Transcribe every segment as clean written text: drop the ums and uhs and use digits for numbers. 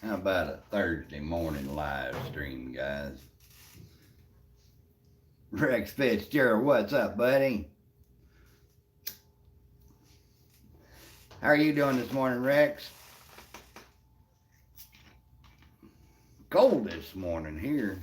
How about a Thursday morning live stream, guys? Rex Fitzgerald, what's up, buddy? How are you doing this morning, Rex? Cold this morning here.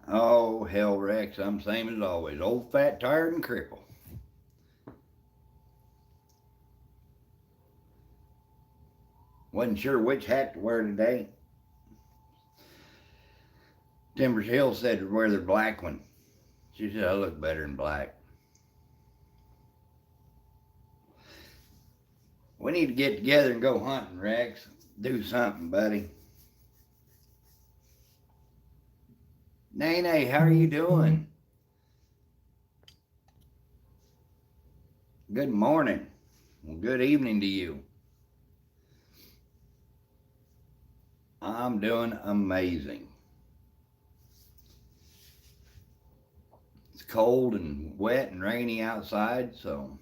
Oh, hell, Rex, I'm same as always. Old, fat, tired, and crippled. Wasn't sure which hat to wear today. Timbers Hill said to wear the black one. She said I look better in black. We need to get together and go hunting, Rex. Do something, buddy. Nene, how are you doing? Good morning. Well, good evening to you. I'm doing amazing. It's cold and wet and rainy outside, so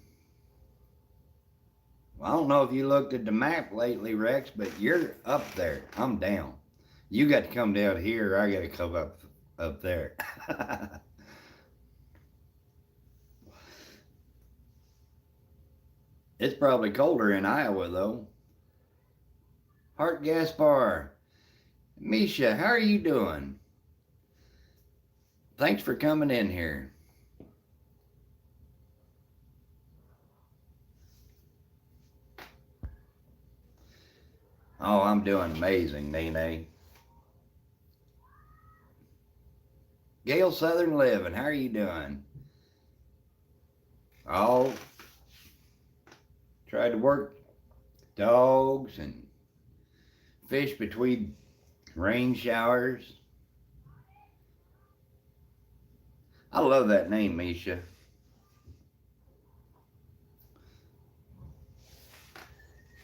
I don't know if you looked at the map lately, Rex, but you're up there. I'm down. You got to come down here, or I got to come up there. It's probably colder in Iowa, though. Hart Gaspar, Misha, how are you doing? Thanks for coming in here. Oh, I'm doing amazing, Nene. Gail Southern Living, how are you doing? Oh, tried to work dogs and fish between rain showers. I love that name, Misha.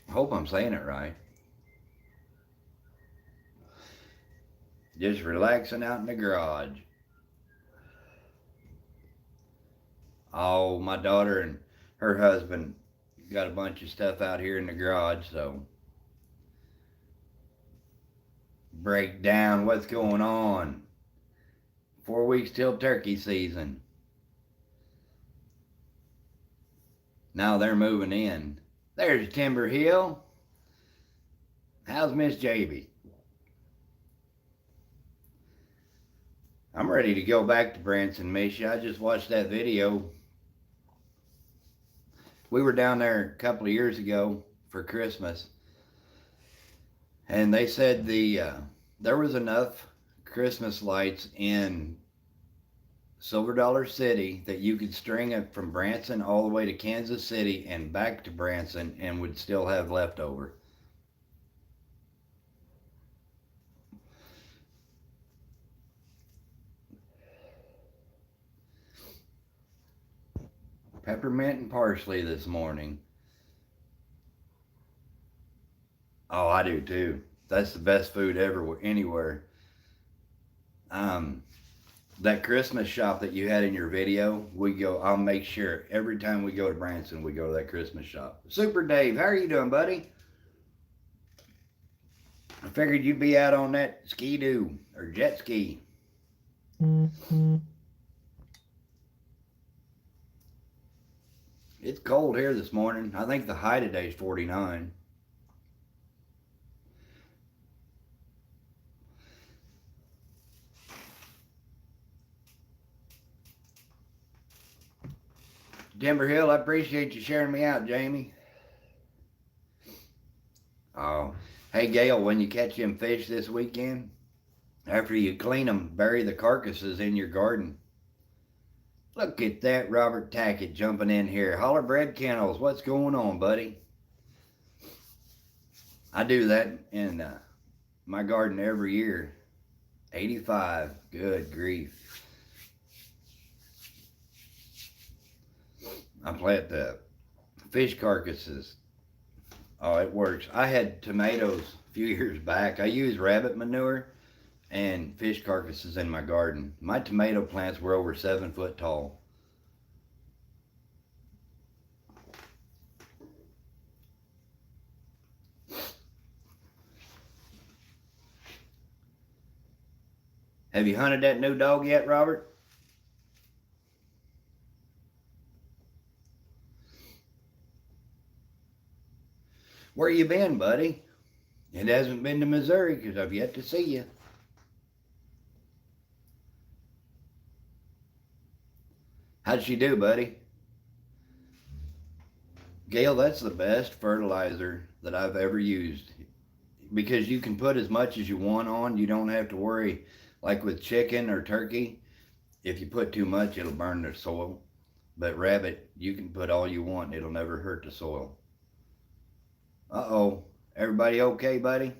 I hope I'm saying it right. Just relaxing out in the garage. Oh, my daughter and her husband got a bunch of stuff out here in the garage, so break down what's going on. 4 weeks till turkey season. Now they're moving in. There's Timber Hill. How's Miss JB? I'm ready to go back to Branson, Misha. I just watched that video. We were down there a couple of years ago for Christmas, and they said there was enough Christmas lights in Silver Dollar City that you could string it from Branson all the way to Kansas City and back to Branson and would still have leftover. Peppermint and parsley this morning. Oh, I do too. That's the best food ever, anywhere. Um, that Christmas shop that you had in your video, we go. I'll make sure every time we go to Branson, we go to that Christmas shop. Super Dave, how are you doing, buddy? I figured you'd be out on that ski doo or jet ski. It's cold here this morning. I think the high today is 49. Timber Hill, I appreciate you sharing me out, Jamie. Oh, hey Gail, when you catch them fish this weekend, after you clean them, bury the carcasses in your garden. Look at that Robert Tackett jumping in here. Holler Bread Kennels, what's going on, buddy? I do that in my garden every year. 85, good grief. I plant the fish carcasses Oh, it works. I had tomatoes a few years back. I used rabbit manure and fish carcasses in my garden. My tomato plants were over 7 foot tall. Have you hunted that new dog yet, Robert? Where you been, buddy? It hasn't been to Missouri because I've yet to see you. How'd she do, buddy? Gail, that's the best fertilizer that I've ever used because you can put as much as you want on. You don't have to worry, like with chicken or turkey. If you put too much, it'll burn the soil. But rabbit, you can put all you want, it'll never hurt the soil. Uh-oh. Everybody okay, buddy?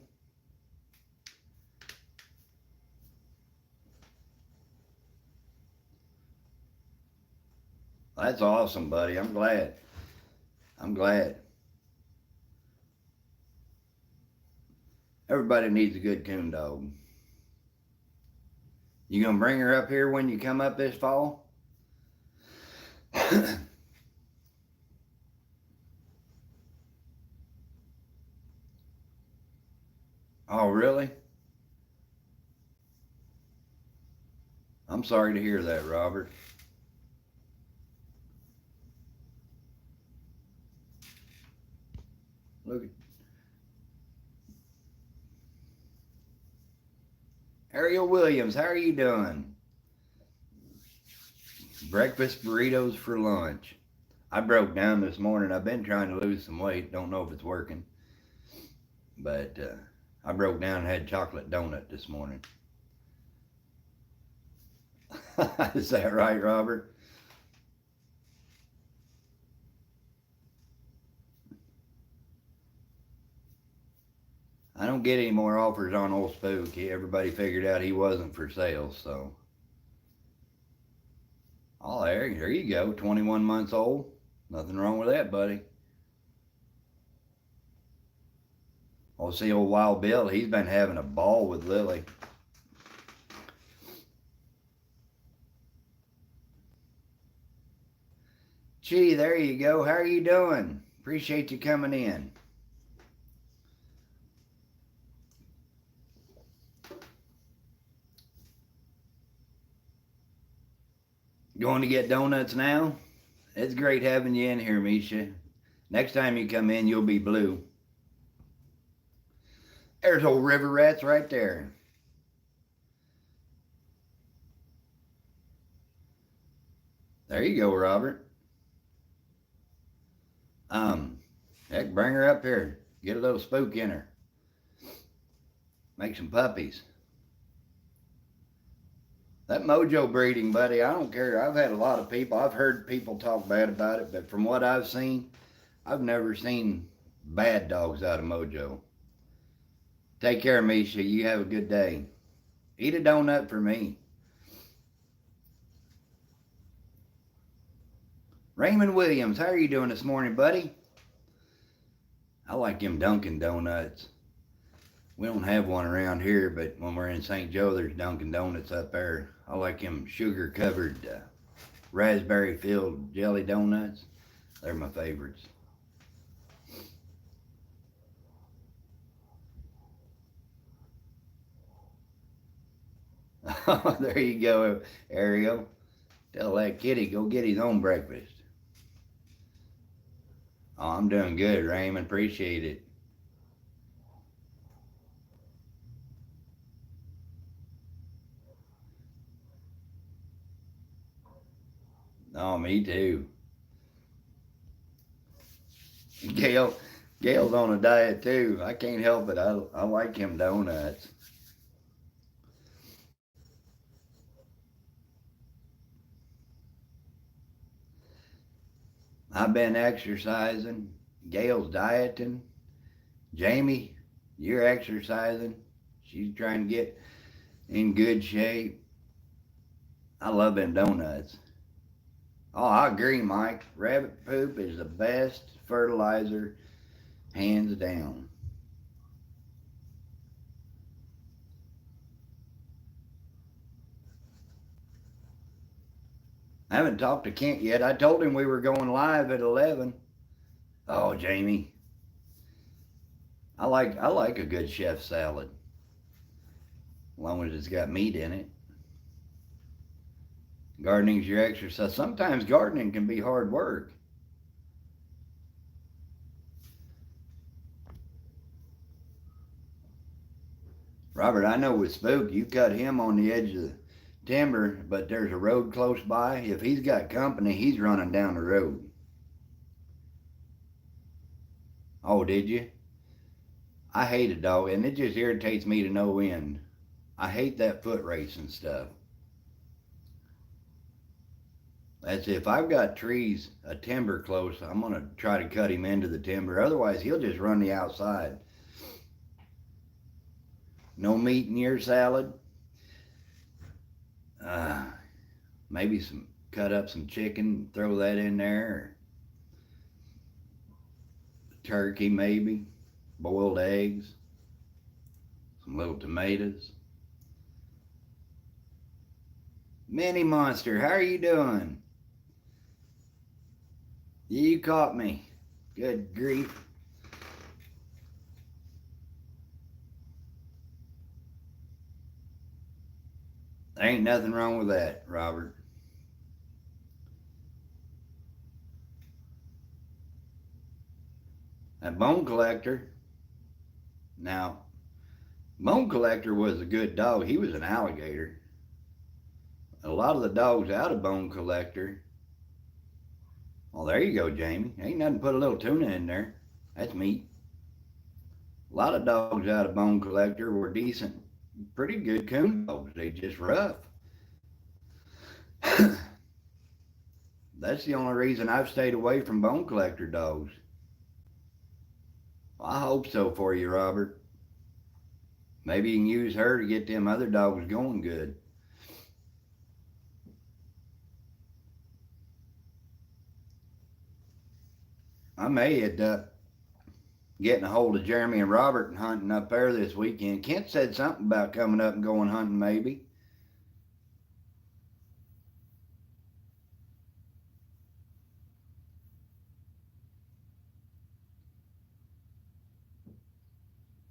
That's awesome, buddy. I'm glad. I'm glad. Everybody needs a good coon dog. You gonna bring her up here when you come up this fall? Oh, really? I'm sorry to hear that, Robert. Look, Ariel Williams, how are you doing? Breakfast burritos for lunch. I broke down this morning. I've been trying to lose some weight. Don't know if it's working. But I broke down and had chocolate donut this morning. Is that right, Robert? I don't get any more offers on Old Spook. Everybody figured out he wasn't for sale, so. Oh, there you go. 21 months old. Nothing wrong with that, buddy. Oh, see old Wild Bill, he's been having a ball with Lily. Gee, there you go. How are you doing? Appreciate you coming in. Going to get donuts now? It's great having you in here, Misha. Next time you come in, you'll be blue. There's old river rats right there. There you go, Robert. Heck, bring her up here. Get a little spook in her. Make some puppies. That mojo breeding, buddy, I don't care. I've had a lot of people, I've heard people talk bad about it, but from what I've seen, I've never seen bad dogs out of mojo. Take care, Misha. You have a good day. Eat a donut for me. Raymond Williams, how are you doing this morning, buddy? I like them Dunkin' Donuts. We don't have one around here, but when we're in St. Joe, there's Dunkin' Donuts up there. I like them sugar-covered, raspberry-filled jelly donuts. They're my favorites. There you go, Ariel. Tell that kitty go get his own breakfast. Oh, I'm doing good, Raymond. Appreciate it. Oh, me too. Gail, Gail's on a diet too. I can't help it. I like him donuts. I've been exercising. Gail's dieting. Jamie, you're exercising. She's trying to get in good shape. I love them donuts. Oh, I agree, Mike. Rabbit poop is the best fertilizer Hands down. I haven't talked to Kent yet. I told him we were going live at 11. Oh, Jamie, I like a good chef salad, as long as it's got meat in it. Gardening's your exercise. Sometimes gardening can be hard work. Robert, I know with Spook, you cut him on the edge of the timber, but there's a road close by. If he's got company, he's running down the road. Oh, did you? I hate a dog, and it just irritates me to no end. I hate that foot race and stuff. That's if I've got trees, a timber close, I'm going to try to cut him into the timber. Otherwise, he'll just run the outside. No meat in your salad? Uh, Maybe cut up some chicken, throw that in there. Or turkey, maybe. Boiled eggs. Some little tomatoes. Mini Monster, how are you doing? You caught me. Good grief. There ain't nothing wrong with that, Robert. That Bone Collector. Now, Bone Collector was a good dog. He was an alligator. A lot of the dogs out of Bone Collector. Well, there you go, Jamie. Ain't nothing put a little tuna in there. That's meat. A lot of dogs out of Bone Collector were decent, pretty good coon dogs. They just rough. That's the only reason I've stayed away from Bone Collector dogs. Well, I hope so for you, Robert. Maybe you can use her to get them other dogs going good. I may end up getting a hold of Jeremy and Robert and hunting up there this weekend. Kent said something about coming up and going hunting maybe.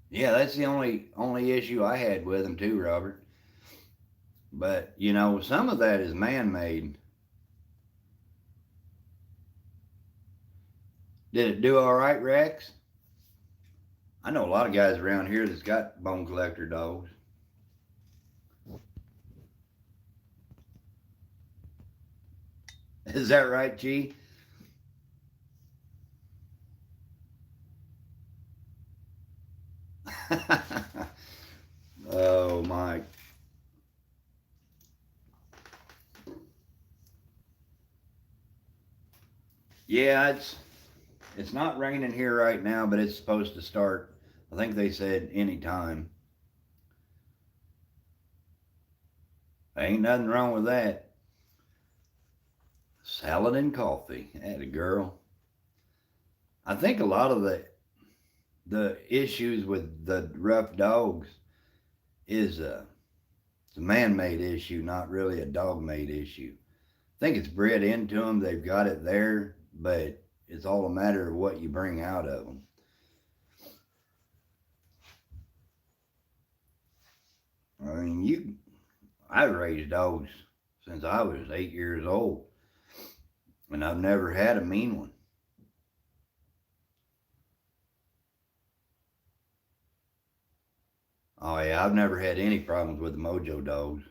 Yeah, that's the only issue I had with him too, Robert. But you know, some of that is man-made. Did it do all right, Rex? I know a lot of guys around here that's got Bone Collector dogs. Is that right, G? Oh my. Yeah, it's not raining here right now, but it's supposed to start. I think they said any time. Ain't nothing wrong with that. Salad and coffee. Had a girl. I think a lot of the issues with the rough dogs is it's a man-made issue, not really a dog-made issue. I think it's bred into them. They've got it there, but it's all a matter of what you bring out of them. I mean, I've raised dogs since I was 8 years old, and I've never had a mean one. Oh yeah, I've never had any problems with the Mojo dogs.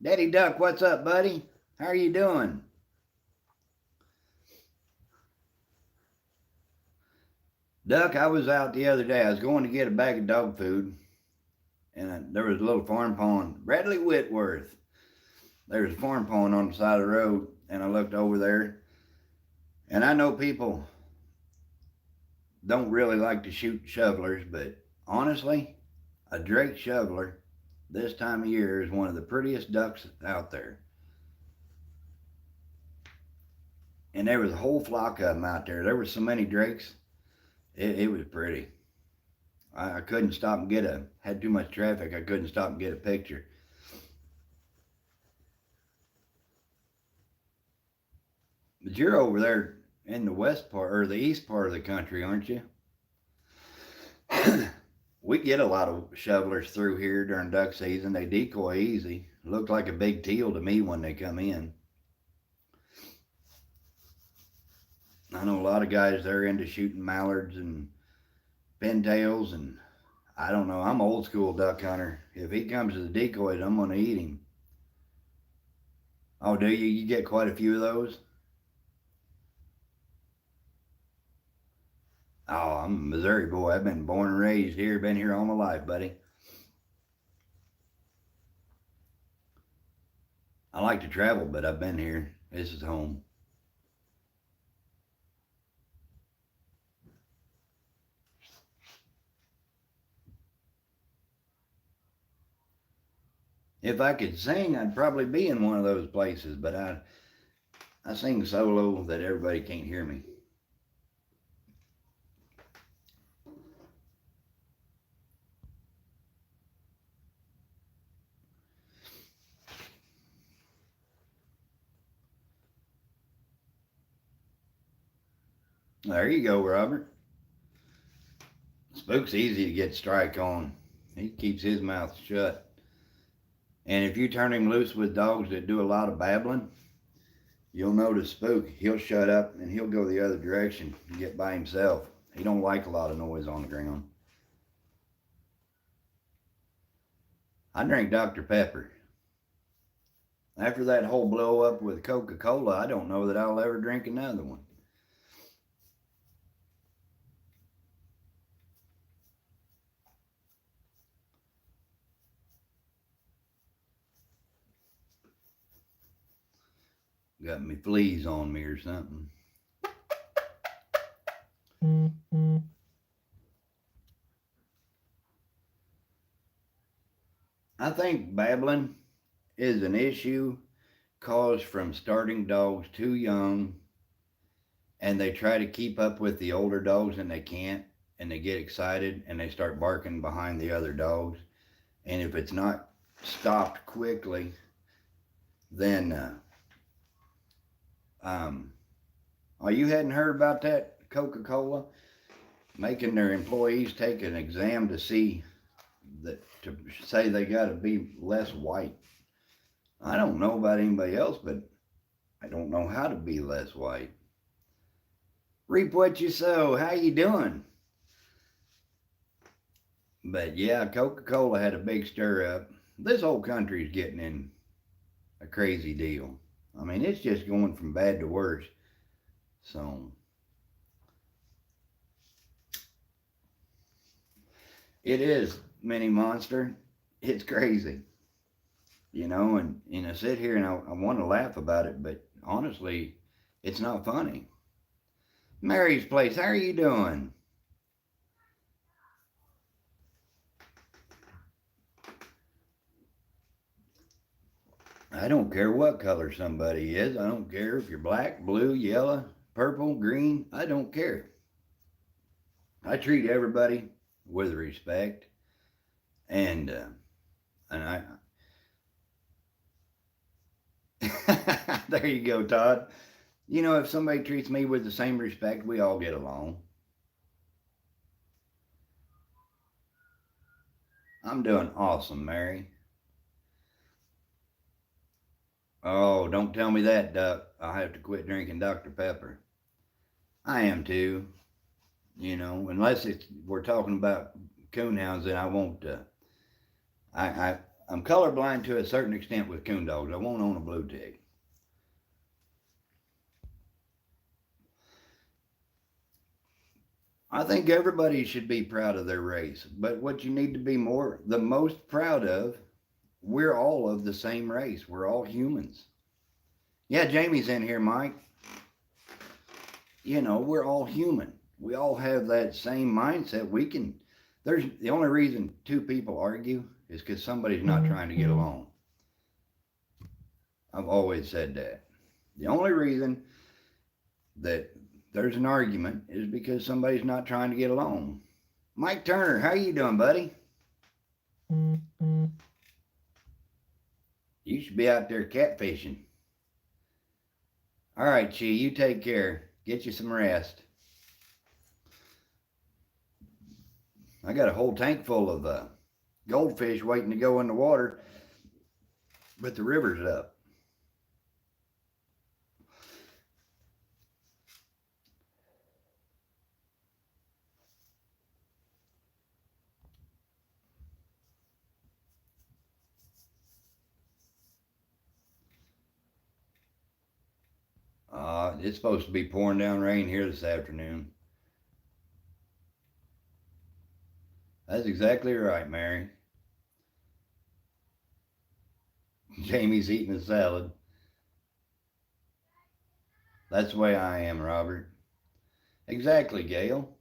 Daddy Duck, what's up, buddy? How are you doing? Duck, I was out the other day. I was going to get a bag of dog food, and there was a little farm pond. Bradley Whitworth. There was a farm pond on the side of the road, and I looked over there, and I know people don't really like to shoot shovelers, but honestly, a Drake shoveler this time of year is one of the prettiest ducks out there. And there was a whole flock of them out there. There were so many drakes. It was pretty. I couldn't stop and had too much traffic. I couldn't stop and get a picture. But you're over there in the west part or the east part of the country, aren't you? We get a lot of shovelers through here during duck season. They decoy easy. Look like a big teal to me when they come in. I know a lot of guys they're into shooting mallards and pintails, and I don't know. I'm old school duck hunter. If he comes to the decoys, I'm gonna eat him. Oh, do you? You get quite a few of those? Oh, I'm a Missouri boy. I've been born and raised here. Been here all my life, buddy. I like to travel, but I've been here. This is home. If I could sing, I'd probably be in one of those places, but I sing solo that everybody can't hear me. There you go, Robert. Spook's easy to get strike on. He keeps his mouth shut. And if you turn him loose with dogs that do a lot of babbling, you'll notice Spook. He'll shut up and he'll go the other direction and get by himself. He don't like a lot of noise on the ground. I drink Dr. Pepper. After that whole blow up with Coca-Cola, I don't know that I'll ever drink another one. Got me fleas on me or something. I think babbling is an issue caused from starting dogs too young and they try to keep up with the older dogs and they can't and they get excited and they start barking behind the other dogs. And if it's not stopped quickly, then oh, you hadn't heard about that Coca-Cola making their employees take an exam to see that to say they got to be less white. I don't know about anybody else, but I don't know how to be less white. Reap what you sow. How you doing? But yeah, Coca-Cola had a big stir up. This whole country's getting in a crazy deal. I mean, it's just going from bad to worse. So it is, Mini Monster. It's crazy. And I sit here and I want to laugh about it, but honestly, it's not funny. Mary's Place, how are you doing? I don't care what color somebody is. I don't care if you're black, blue, yellow, purple, green. I don't care. I treat everybody with respect, and I. There you go, Todd. If somebody treats me with the same respect, we all get along. I'm doing awesome, Mary. Oh, don't tell me that, Duck. I'll have to quit drinking Dr. Pepper. I am too. Unless we're talking about coonhounds, then I won't. I'm colorblind to a certain extent with coon dogs. I won't own a blue tick. I think everybody should be proud of their race, but what you need to be the most proud of, we're all of the same race. We're all humans. Yeah, Jamie's in here, Mike. We're all human. We all have that same mindset. There's the only reason two people argue is because somebody's not trying to get along. I've always said that. The only reason that there's an argument is because somebody's not trying to get along. Mike Turner, how you doing, buddy? You should be out there catfishing. All right, Chi, you take care. Get you some rest. I got a whole tank full of goldfish waiting to go in the water, but the river's up. It's supposed to be pouring down rain here this afternoon. That's exactly right, Mary. Jamie's eating a salad. That's the way I am, Robert. Exactly, Gail.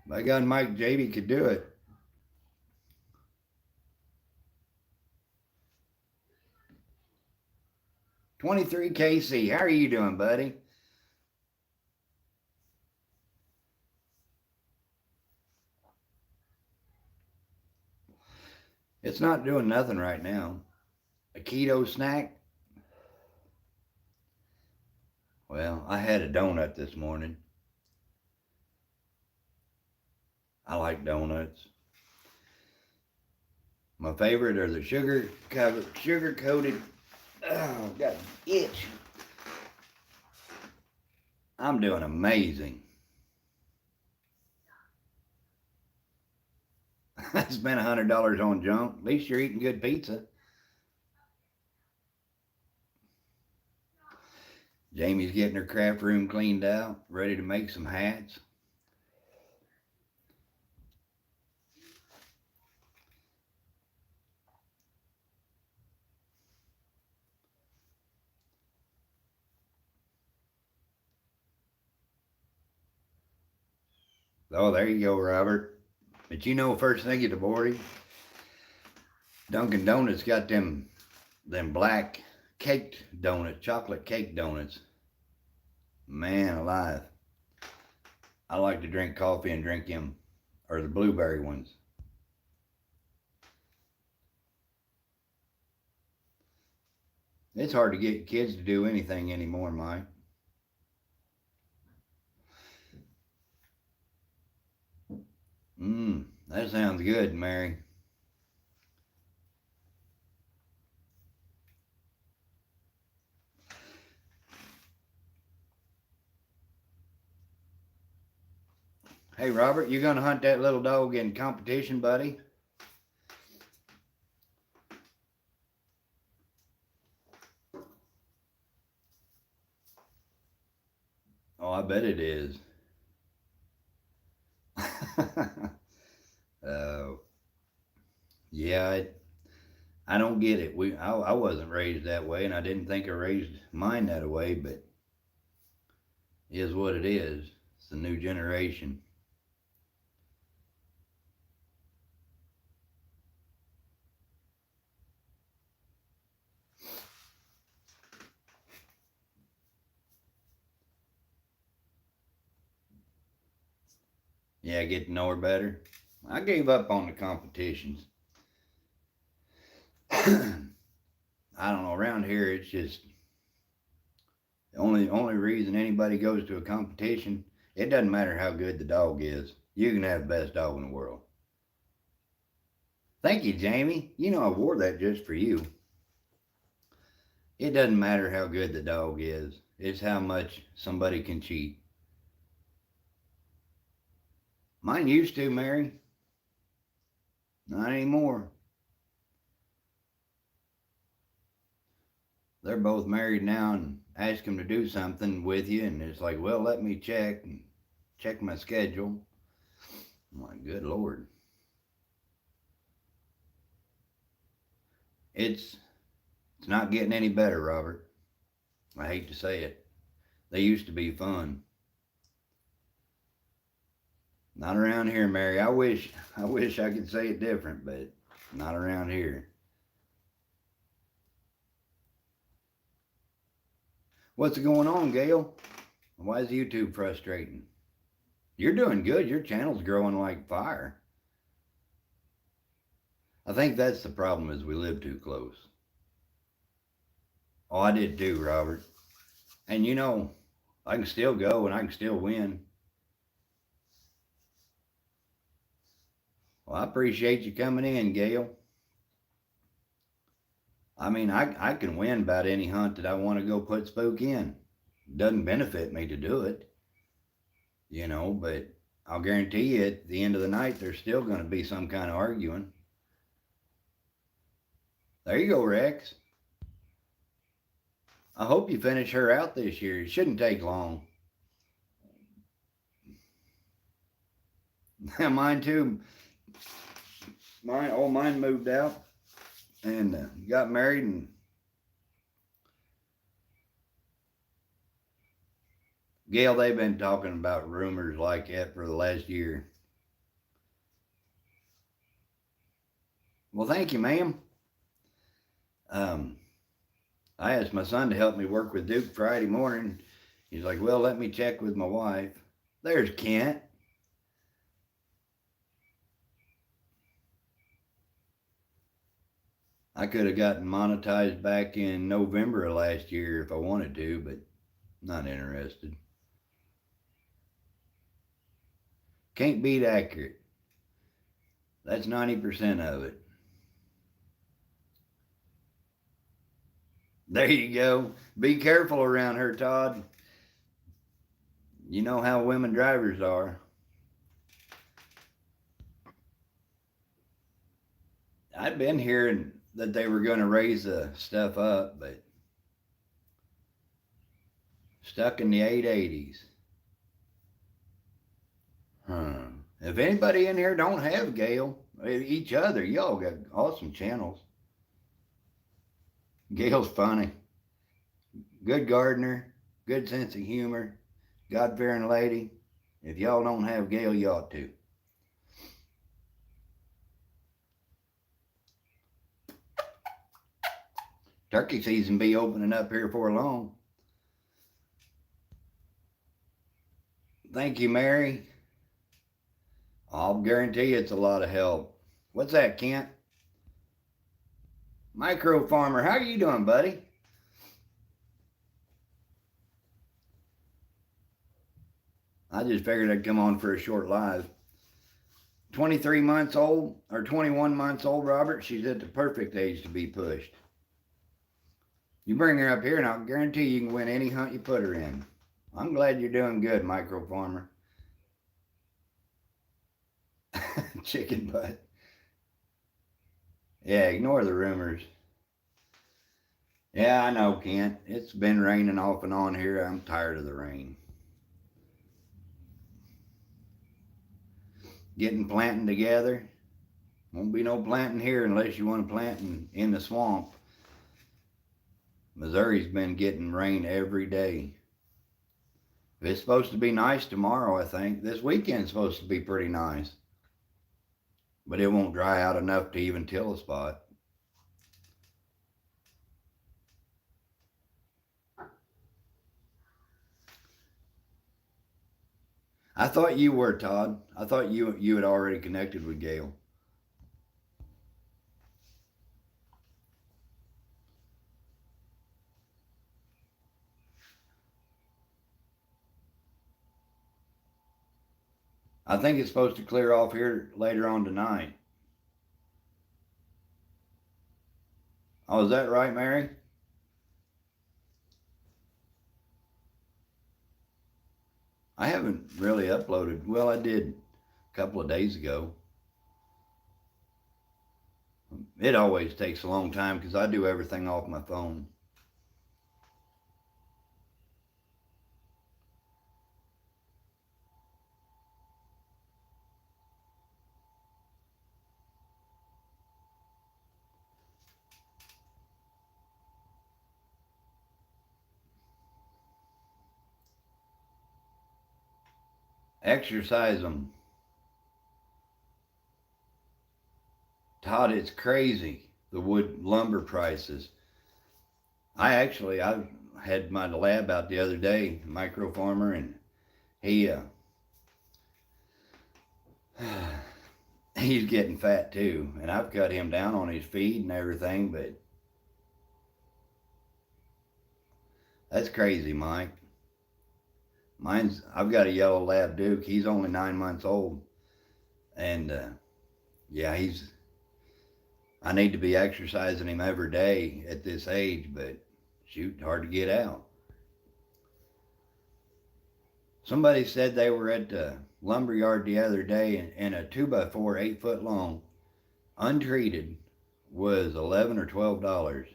By God, Mike JB could do it. $23 KC, how are you doing, buddy? It's not doing nothing right now. A keto snack? Well, I had a donut this morning. I like donuts. My favorite are the sugar coated. Oh, got an itch. I'm doing amazing. I spent $100 on junk. At least you're eating good pizza. Jamie's getting her craft room cleaned out, ready to make some hats. Oh, there you go, Robert. But you know, first thing at the morning, Dunkin' Donuts got them black caked donuts, chocolate cake donuts. Man alive. I like to drink coffee and drink them, or the blueberry ones. It's hard to get kids to do anything anymore, Mike. That sounds good, Mary. Hey, Robert, you gonna hunt that little dog in competition, buddy? Oh, I bet it is. Oh, yeah, I don't get it. I wasn't raised that way, and I didn't think I raised mine that way, but it is what it is. It's the new generation. Yeah, get to know her better. I gave up on the competitions. I don't know. Around here, it's just the only reason anybody goes to a competition. It doesn't matter how good the dog is. You can have the best dog in the world. Thank you, Jamie. You know I wore that just for you. It doesn't matter how good the dog is. It's how much somebody can cheat. Mine used to, Mary. Not anymore. They're both married now, and ask them to do something with you, and it's like, well, let me check my schedule. I'm like, good Lord. It's not getting any better, Robert. I hate to say it. They used to be fun. Not around here, Mary. I wish I could say it different, but Not around here. What's going on, Gail? Why is YouTube frustrating? You're doing good. Your channel's growing like fire. I think that's the problem is we live too close. Oh, I did too, Robert. And you know, I can still go and I can still win. Well, I appreciate you coming in, Gail. I mean, I can win about any hunt that I want to go put spook in. Doesn't benefit me to do it, you know, but I'll guarantee you at the end of the night there's still going to be some kind of arguing. There you go, Rex. I hope you finish her out this year. It shouldn't take long. Mine too. Mine moved out and got married, and Gail, they've been talking about rumors like that for the last year. Well, thank you, ma'am. Um, I asked my son to help me work with Duke Friday morning. He's like, well, let me check with my wife. There's Kent. I could have gotten monetized back in November of last year if I wanted to, but not interested. Can't beat accurate. That's 90% of it. There you go. Be careful around her, Todd. You know how women drivers are. I'd been hearing that they were going to raise the stuff up, but stuck in the 880s. Huh. If anybody in here don't have Gail, each other, y'all got awesome channels. Gail's funny. Good gardener, good sense of humor, God-fearing lady. If y'all don't have Gail, you ought to. Turkey season be opening up here for long. Thank you, Mary. I'll guarantee it's a lot of help. What's that, Kent? Micro Farmer, how are you doing, buddy? I just figured I'd come on for a short live. 23 months old, or 21 months old, Robert. She's at the perfect age to be pushed. You bring her up here and I'll guarantee you can win any hunt you put her in. I'm glad you're doing good, Micro Farmer. Chicken butt. Yeah, ignore the rumors. Yeah, I know, Kent. It's been raining off and on here. I'm tired of the rain. Getting planting together. Won't be no planting here unless you want to plant in the swamp. Missouri's been getting rain every day. It's supposed to be nice tomorrow, I think. This weekend's supposed to be pretty nice. But it won't dry out enough to even till a spot. I thought you were, Todd. I thought you had already connected with Gail. I think it's supposed to clear off here later on tonight. Oh, is that right, Mary? I haven't really uploaded. Well, I did a couple of days ago. It always takes a long time because I do everything off my phone. Exercise them. Todd, it's crazy, the wood lumber prices. I had my lab out the other day, micro farmer, and he he's getting fat too, and I've cut him down on his feed and everything, but that's crazy, Mike. I've got a yellow lab Duke. He's only 9 months old, and yeah, I need to be exercising him every day at this age, but shoot, hard to get out. Somebody said they were at the lumber yard the other day, and a 2x4, 8 foot long, untreated, was $11 or $12.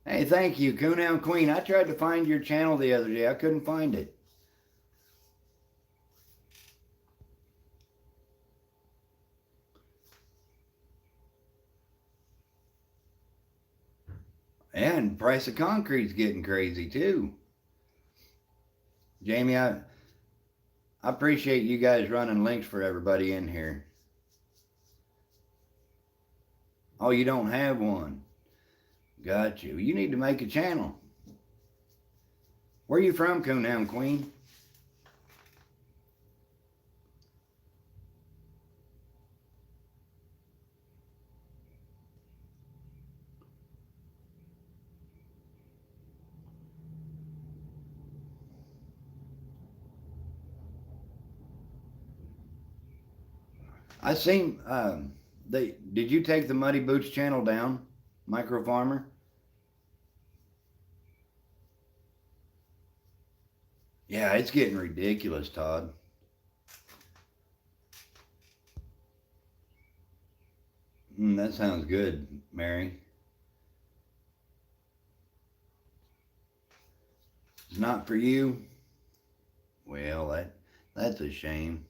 Hey, thank you, Coonhound Queen. I tried to find your channel the other day. I couldn't find it. And price of concrete's getting crazy too. Jamie, I appreciate you guys running links for everybody in here. Oh, you don't have one? Got you. You need to make a channel. Where are you from, Coonhound Queen? I seen did you take the Muddy Boots channel down, Micro Farmer? Yeah, it's getting ridiculous, Todd. That sounds good, Mary. It's not for you? Well, that's a shame.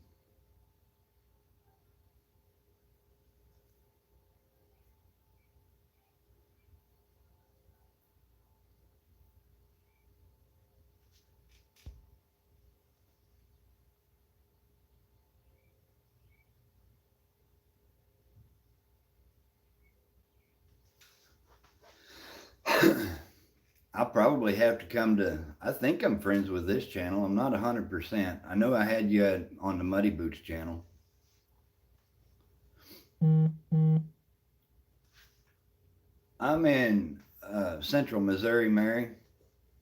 I'll probably have to come to. I think I'm friends with this channel. I'm not 100%. I know I had you on the Muddy Boots channel. I'm in central Missouri, Mary,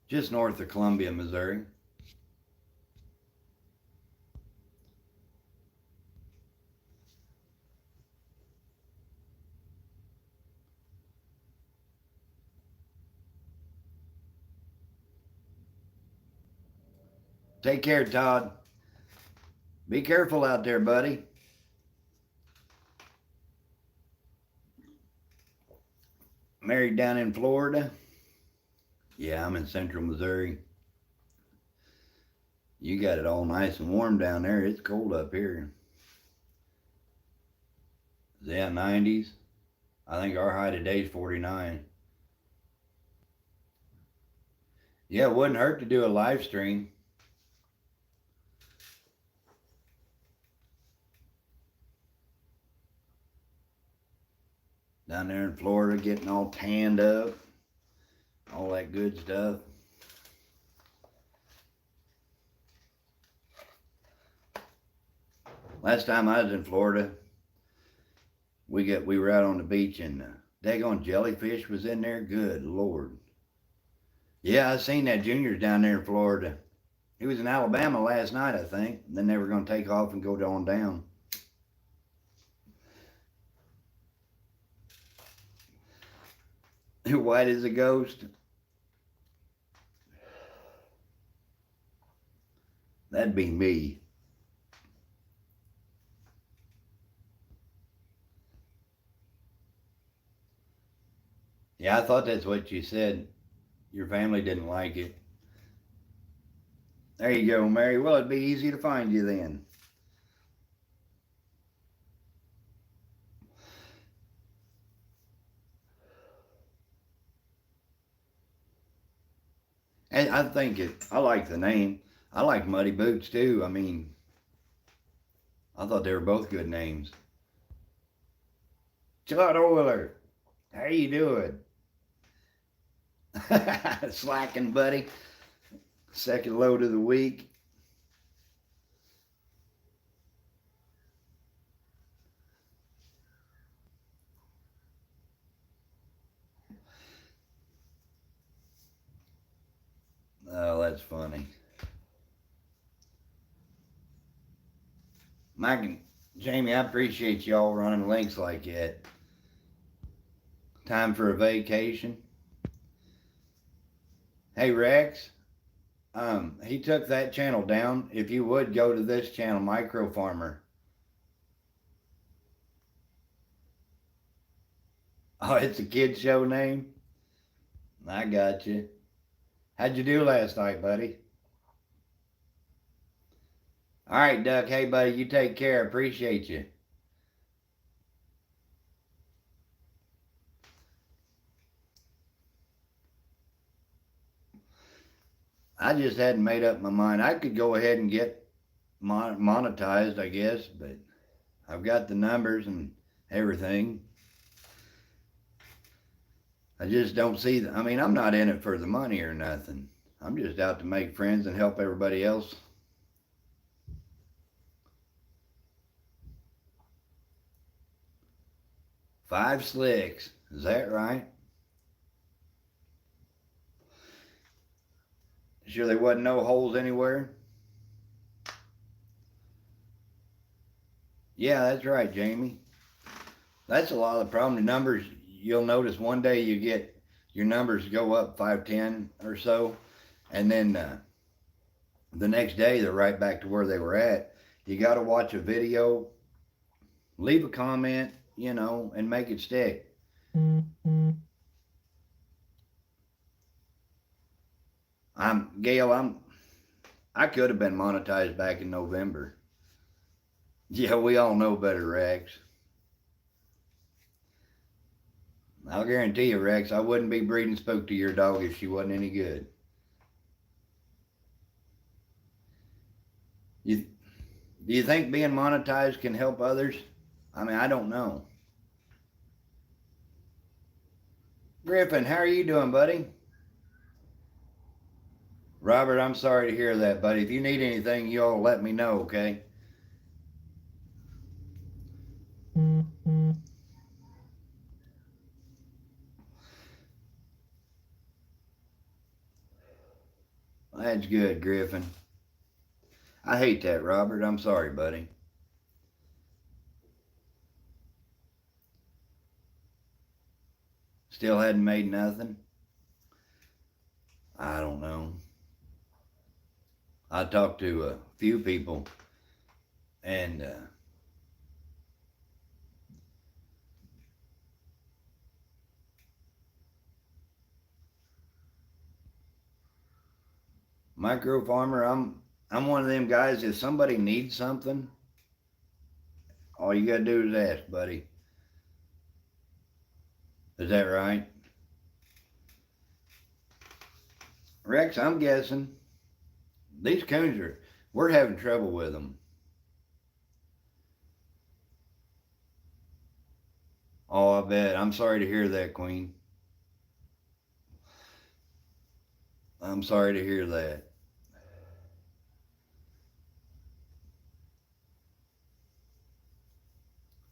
just north of Columbia, Missouri. Take care, Todd. Be careful out there, buddy. Married down in Florida? Yeah, I'm in central Missouri. You got it all nice and warm down there. It's cold up here. Yeah, 90s. I think our high today is 49. Yeah, it wouldn't hurt to do a live stream. Down there in Florida, getting all tanned up, all that good stuff. Last time I was in Florida, we were out on the beach, and daggone jellyfish was in there. Good Lord. Yeah, I seen that Junior's down there in Florida. He was in Alabama last night, I think. Then they were going to take off and go on down. White as a ghost. That'd be me. Yeah, I thought that's what you said. Your family didn't like it. There you go, Mary. Well, it'd be easy to find you then. And I like the name. I like Muddy Boots too. I mean, I thought they were both good names. Judd Oiler, how you doing? Slacking, buddy. Second load of the week. Oh, that's funny. Mike and Jamie, I appreciate y'all running links like that. Time for a vacation. Hey Rex, he took that channel down. If you would go to this channel, Micro Farmer. Oh, it's a kid show name? I got you. How'd you do last night, buddy? All right, Duck. Hey, buddy, you take care. Appreciate you. I just hadn't made up my mind. I could go ahead and get monetized, I guess, but I've got the numbers and everything. I just don't see. I mean, I'm not in it for the money or nothing. I'm just out to make friends and help everybody else. Five slicks. Is that right? Sure there wasn't no holes anywhere? Yeah, that's right, Jamie. That's a lot of the problem. The numbers, you'll notice one day you get your numbers go up 5, 10 or so, and then the next day they're right back to where they were at. You got to watch a video, leave a comment, and make it stick. Gail, I could have been monetized back in November. Yeah, we all know better, Rex. I'll guarantee you, Rex, I wouldn't be breeding spook to your dog if she wasn't any good. Do you think being monetized can help others? I mean, I don't know. Griffin, how are you doing, buddy? Robert, I'm sorry to hear that, buddy. If you need anything, you all let me know, okay? That's good, Griffin. I hate that, Robert. I'm sorry, buddy. Still hadn't made nothing? I don't know. I talked to a few people, and Micro Farmer, I'm one of them guys. If somebody needs something, all you gotta do is ask, buddy. Is that right? Rex, I'm guessing these coons we're having trouble with them. Oh, I bet. I'm sorry to hear that, Queen. I'm sorry to hear that.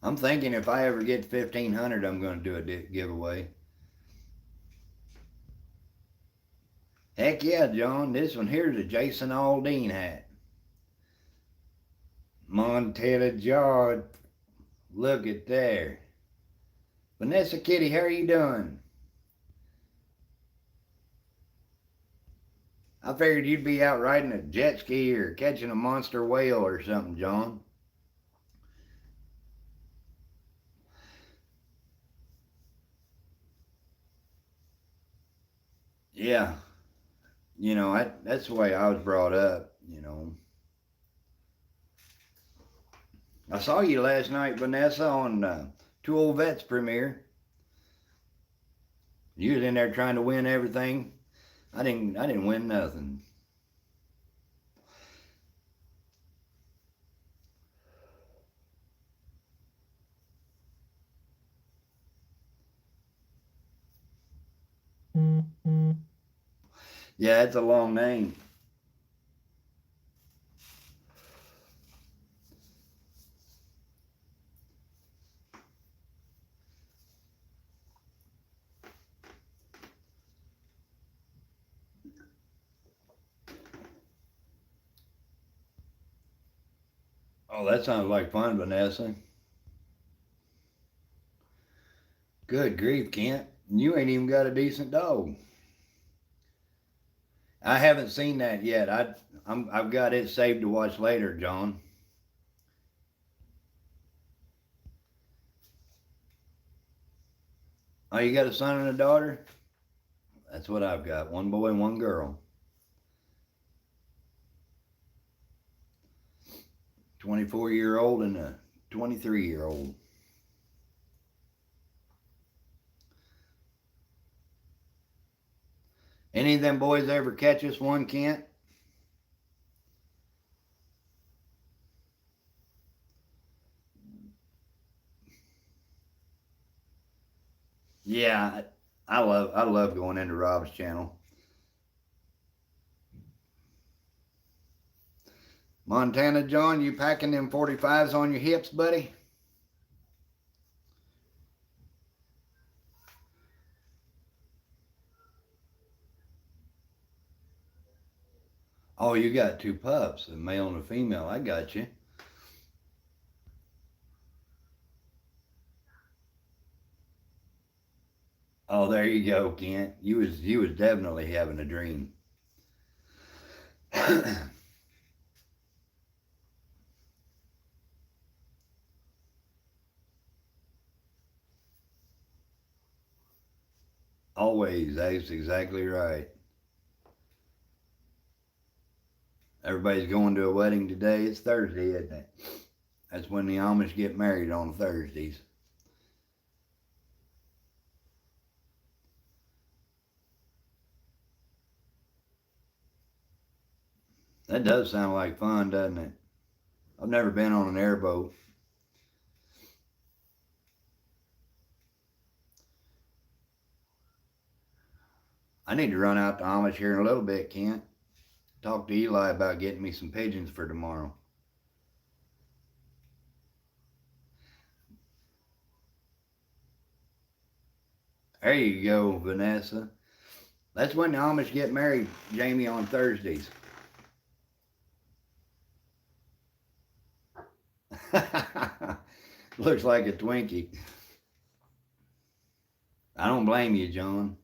I'm thinking if I ever get 1,500, I'm going to do a giveaway. Heck yeah, John. This one here's a Jason Aldean hat. Montana Jaw. Look at there. Vanessa Kitty, how are you doing? I figured you'd be out riding a jet ski or catching a monster whale or something, John. Yeah, that's the way I was brought up. I saw you last night, Vanessa, on Two Old Vets premiere. You was in there trying to win everything. I didn't win nothing. Yeah, it's a long name. Oh, that sounds like fun, Vanessa. Good grief, Kent. You ain't even got a decent dog. I haven't seen that yet. I've got it saved to watch later, John. Oh, you got a son and a daughter? That's what I've got. One boy and one girl. 24-year-old and a 23-year-old. Any of them boys ever catch us one, Kent? Yeah, I love going into Rob's channel. Montana John, you packing them 45s on your hips, buddy? Oh, you got two pups, a male and a female. I got you. Oh, there you go, Kent. You was definitely having a dream. Always, that's exactly right. Everybody's going to a wedding today. It's Thursday, isn't it? That's when the Amish get married on Thursdays. That does sound like fun, doesn't it? I've never been on an airboat. I need to run out to Amish here in a little bit, Kent. Talk to Eli about getting me some pigeons for tomorrow. There you go, Vanessa. That's when the Amish get married, Jamie, on Thursdays. Looks like a Twinkie. I don't blame you, John.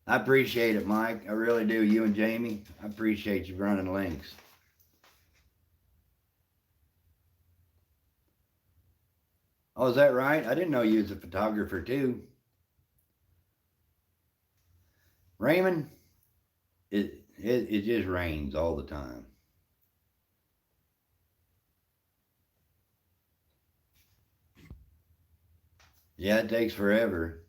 I appreciate it, Mike. I really do. You and Jamie, I appreciate you running links. Oh, is that right? I didn't know you was a photographer too. Raymond, it just rains all the time. Yeah, it takes forever.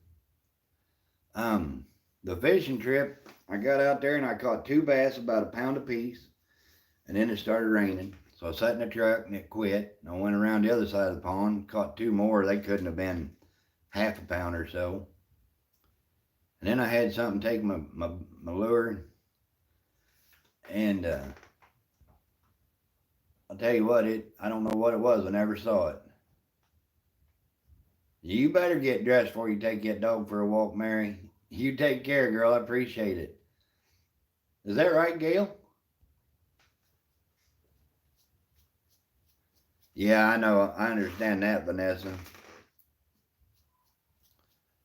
Um, the fishing trip, I got out there and I caught two bass about a pound apiece, and then it started raining. So I sat in the truck and it quit. And I went around the other side of the pond, caught two more. They couldn't have been half a pound or so. And then I had something take my lure, and I'll tell you what, I don't know what it was. I never saw it. You better get dressed before you take that dog for a walk, Mary. You take care, girl. I appreciate it. Is that right, Gail? Yeah, I know. I understand that, Vanessa.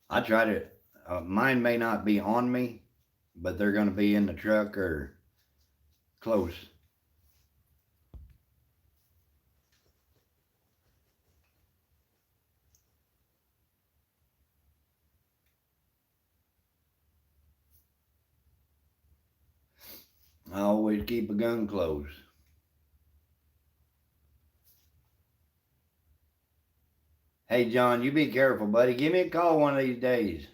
I try to. Mine may not be on me, but they're going to be in the truck or close. I always keep a gun close. Hey, John, you be careful, buddy. Give me a call one of these days.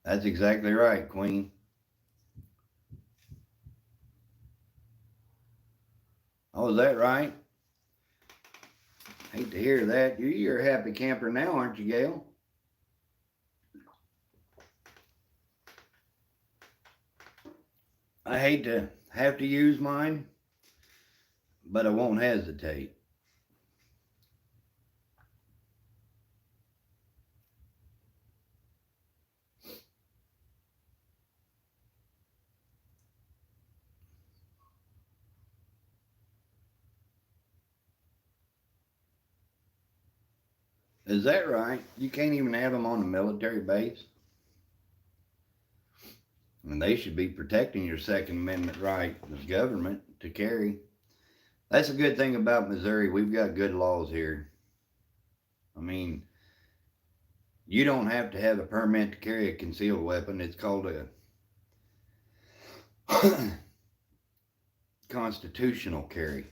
That's exactly right, Queen. Oh, is that right? Hate to hear that. You're a happy camper now, aren't you, Gail? I hate to have to use mine, but I won't hesitate. Is that right? You can't even have them on a military base? And they should be protecting your Second Amendment right as government to carry. That's a good thing about Missouri. We've got good laws here. I mean, you don't have to have a permit to carry a concealed weapon. It's called a constitutional carry.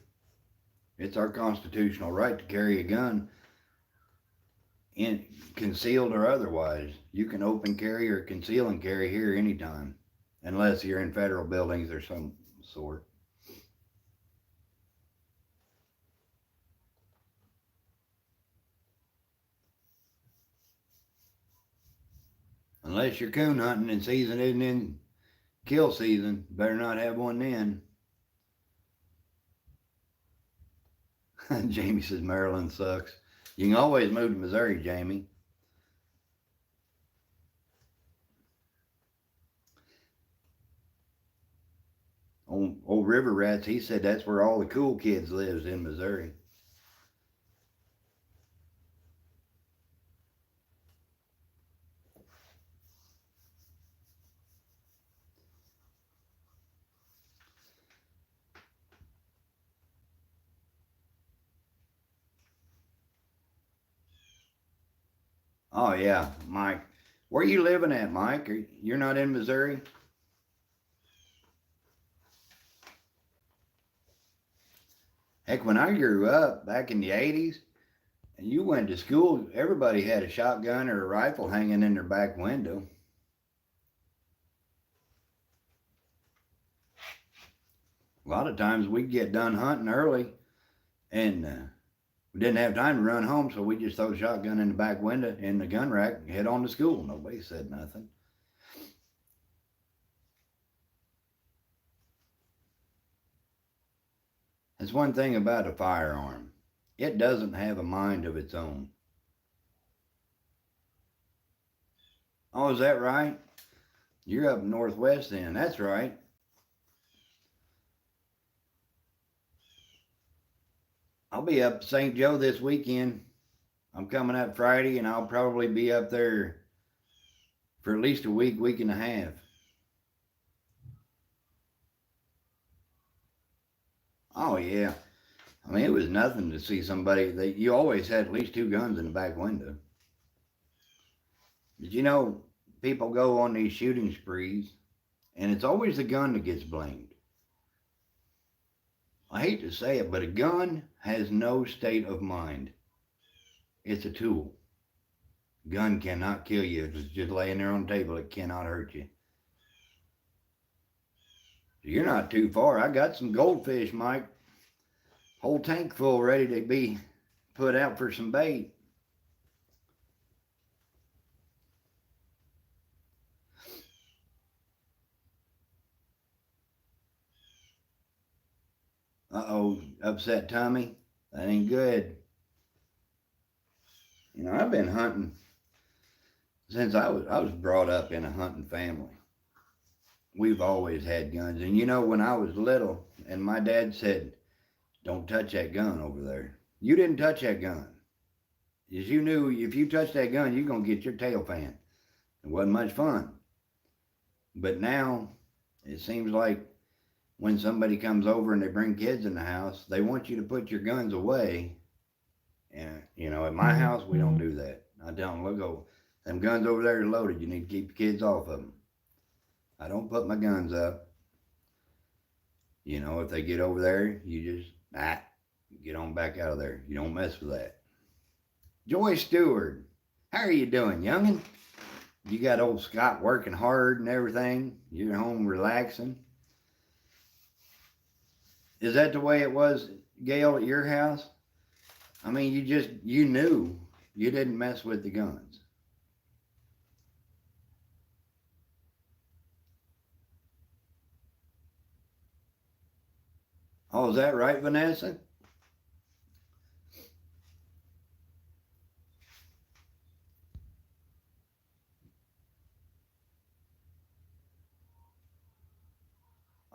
It's our constitutional right to carry a gun, in concealed or otherwise. You can open carry or conceal and carry here anytime, unless you're in federal buildings or some sort. Unless you're coon hunting and season isn't in kill season, better not have one then. Jamie says Maryland sucks. You can always move to Missouri, Jamie. Old River Rats, he said that's where all the cool kids lives, in Missouri. Oh yeah, Mike. Where you living at, Mike? You're not in Missouri? Heck, when I grew up back in the 80s, and you went to school, everybody had a shotgun or a rifle hanging in their back window. A lot of times we'd get done hunting early, and we didn't have time to run home, so we just throw the shotgun in the back window in the gun rack and head on to school. Nobody said nothing. That's one thing about a firearm. It doesn't have a mind of its own. Oh, is that right? You're up northwest then. That's right. I'll be up St. Joe this weekend. I'm coming up Friday, and I'll probably be up there for at least a week, week and a half. Oh yeah. I mean, it was nothing to see somebody that you always had at least two guns in the back window. But you know, people go on these shooting sprees, and it's always the gun that gets blamed. I hate to say it, but a gun has no state of mind. It's a tool. Gun cannot kill you. If it's just laying there on the table, it cannot hurt you. You're not too far. I got some goldfish, Mike. Whole tank full ready to be put out for some bait. Uh-oh, upset tummy? That ain't good. You know, I've been hunting since I was brought up in a hunting family. We've always had guns. And you know, when I was little and my dad said, don't touch that gun over there, you didn't touch that gun. As you knew, if you touch that gun, you're going to get your tail fan. It wasn't much fun. But now, it seems like when somebody comes over and they bring kids in the house, they want you to put your guns away. And, you know, at my house, we don't do that. I tell them, look, oh, them guns over there are loaded. You need to keep your kids off of them. I don't put my guns up. You know, if they get over there, you just, get on back out of there. You don't mess with that. Joy Stewart, how are you doing, youngin'? You got old Scott working hard and everything. You're home relaxing. Is that the way it was Gail, at your house? I mean, you knew you didn't mess with the guns. Oh, is that right, Vanessa?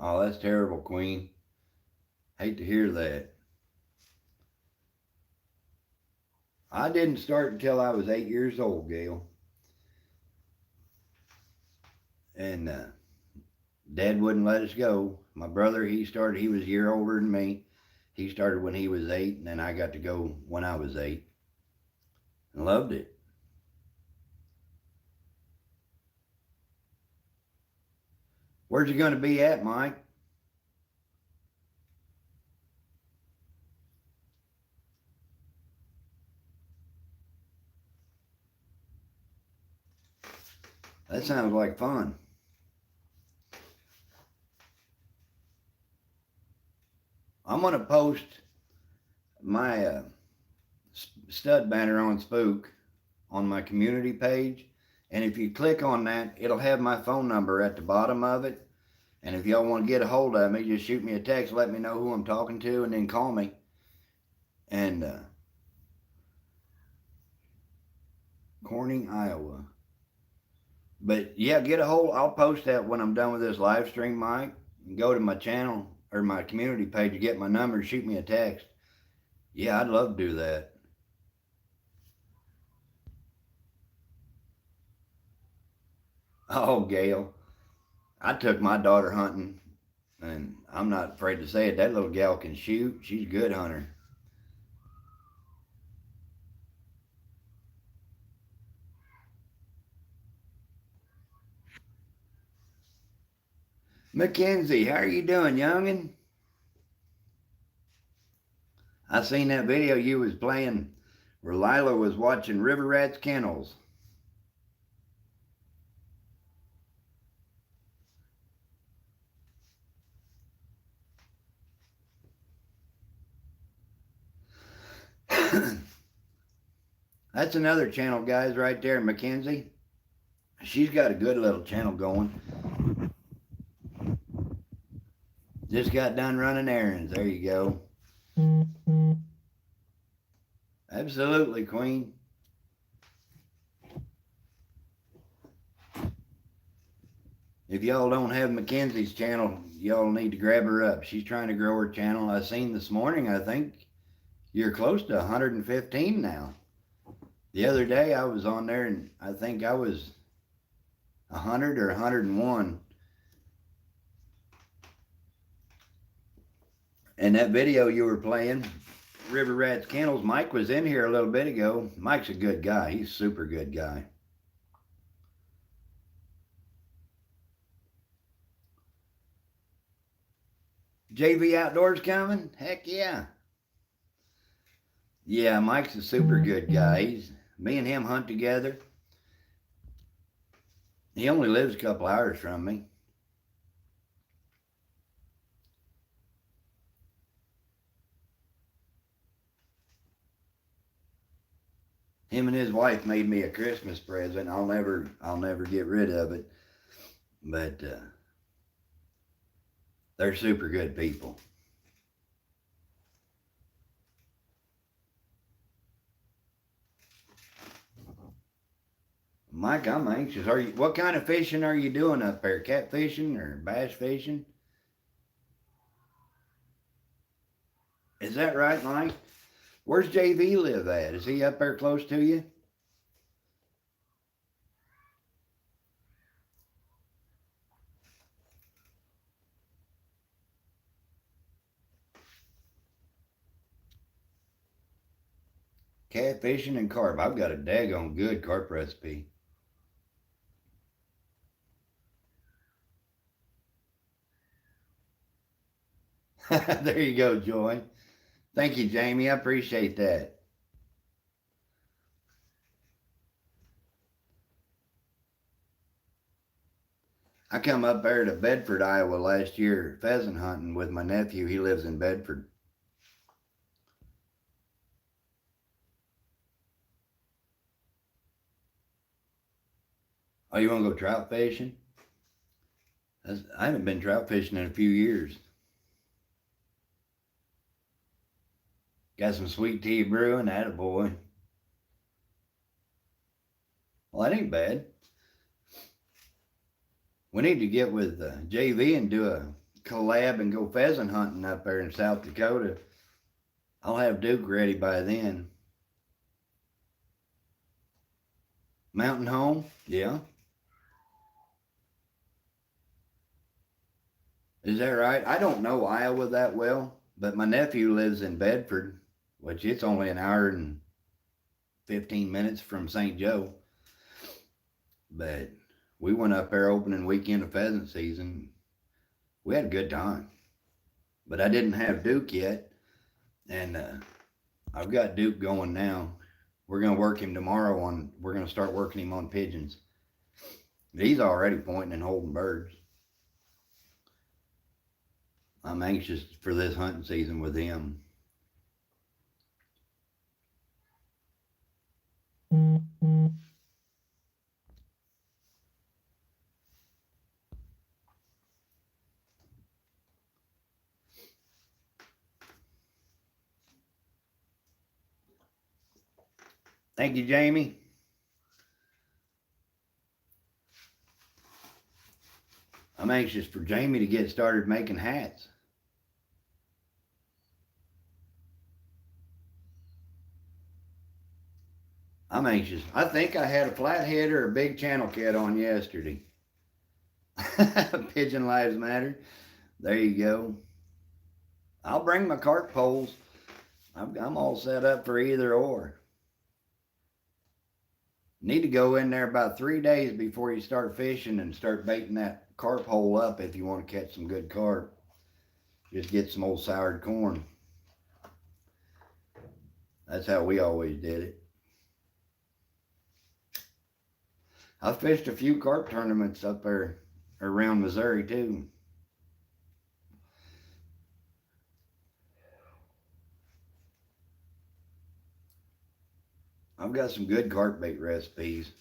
Oh, that's terrible, Queen. Hate to hear that. I didn't start until I was 8 years old, Gail. And Dad wouldn't let us go. My brother, he was a year older than me. He started when he was 8, and then I got to go when I was 8. And loved it. Where's you going to be at, Mike? That sounds like fun. I'm going to post my stud banner on Spook on my community page. And if you click on that, it'll have my phone number at the bottom of it. And if y'all want to get a hold of me, just shoot me a text, let me know who I'm talking to, and then call me. And Corning, Iowa. But yeah, get a hold. I'll post that when I'm done with this live stream, Mike. Go to my channel or my community page to get my number and shoot me a text. Yeah, I'd love to do that. Oh, Gail, I took my daughter hunting, and I'm not afraid to say it. That little gal can shoot. She's a good hunter. Mackenzie, how are you doing, youngin? I seen that video you was playing where Lila was watching River Rats Kennels. That's another channel, guys, right there, Mackenzie. She's got a good little channel going. Just got done running errands. There you go. Absolutely, Queen. If y'all don't have Mackenzie's channel, y'all need to grab her up. She's trying to grow her channel. I seen this morning, I think you're close to 115 now. The other day I was on there and I think I was 100 or 101. And that video you were playing, River Rats Kennels, Mike was in here a little bit ago. Mike's a good guy. He's a super good guy. JV Outdoors coming? Heck yeah. Yeah, Mike's a super good guy. Me and him hunt together. He only lives a couple hours from me. Him and his wife made me a Christmas present. I'll never get rid of it. But they're super good people. Mike, I'm anxious. What kind of fishing are you doing up there? Catfishing or bass fishing? Is that right, Mike? Where's JV live at? Is he up there close to you? Catfishing and carp. I've got a daggone good carp recipe. There you go, Joy. Thank you, Jamie. I appreciate that. I come up there to Bedford, Iowa last year pheasant hunting with my nephew. He lives in Bedford. Oh, you want to go trout fishing? I haven't been trout fishing in a few years. Got some sweet tea brewing, attaboy. Well, that ain't bad. We need to get with JV and do a collab and go pheasant hunting up there in South Dakota. I'll have Duke ready by then. Mountain home? Yeah. Is that right? I don't know Iowa that well, but my nephew lives in Bedford, which it's only an hour and 15 minutes from St. Joe. But we went up there opening weekend of pheasant season. We had a good time. But I didn't have Duke yet, and I've got Duke going now. We're going to work him tomorrow we're going to start working him on pigeons. But he's already pointing and holding birds. I'm anxious for this hunting season with him. Thank you, Jamie. I'm anxious for Jamie to get started making hats. I'm anxious. I think I had a flathead or a big channel cat on yesterday. Pigeon Lives Matter. There you go. I'll bring my cart poles. I'm all set up for either or. Need to go in there about 3 days before you start fishing and start baiting that carp hole up if you want to catch some good carp. Just get some old soured corn. That's how we always did it. I fished a few carp tournaments up there around Missouri too. I've got some good carp bait recipes.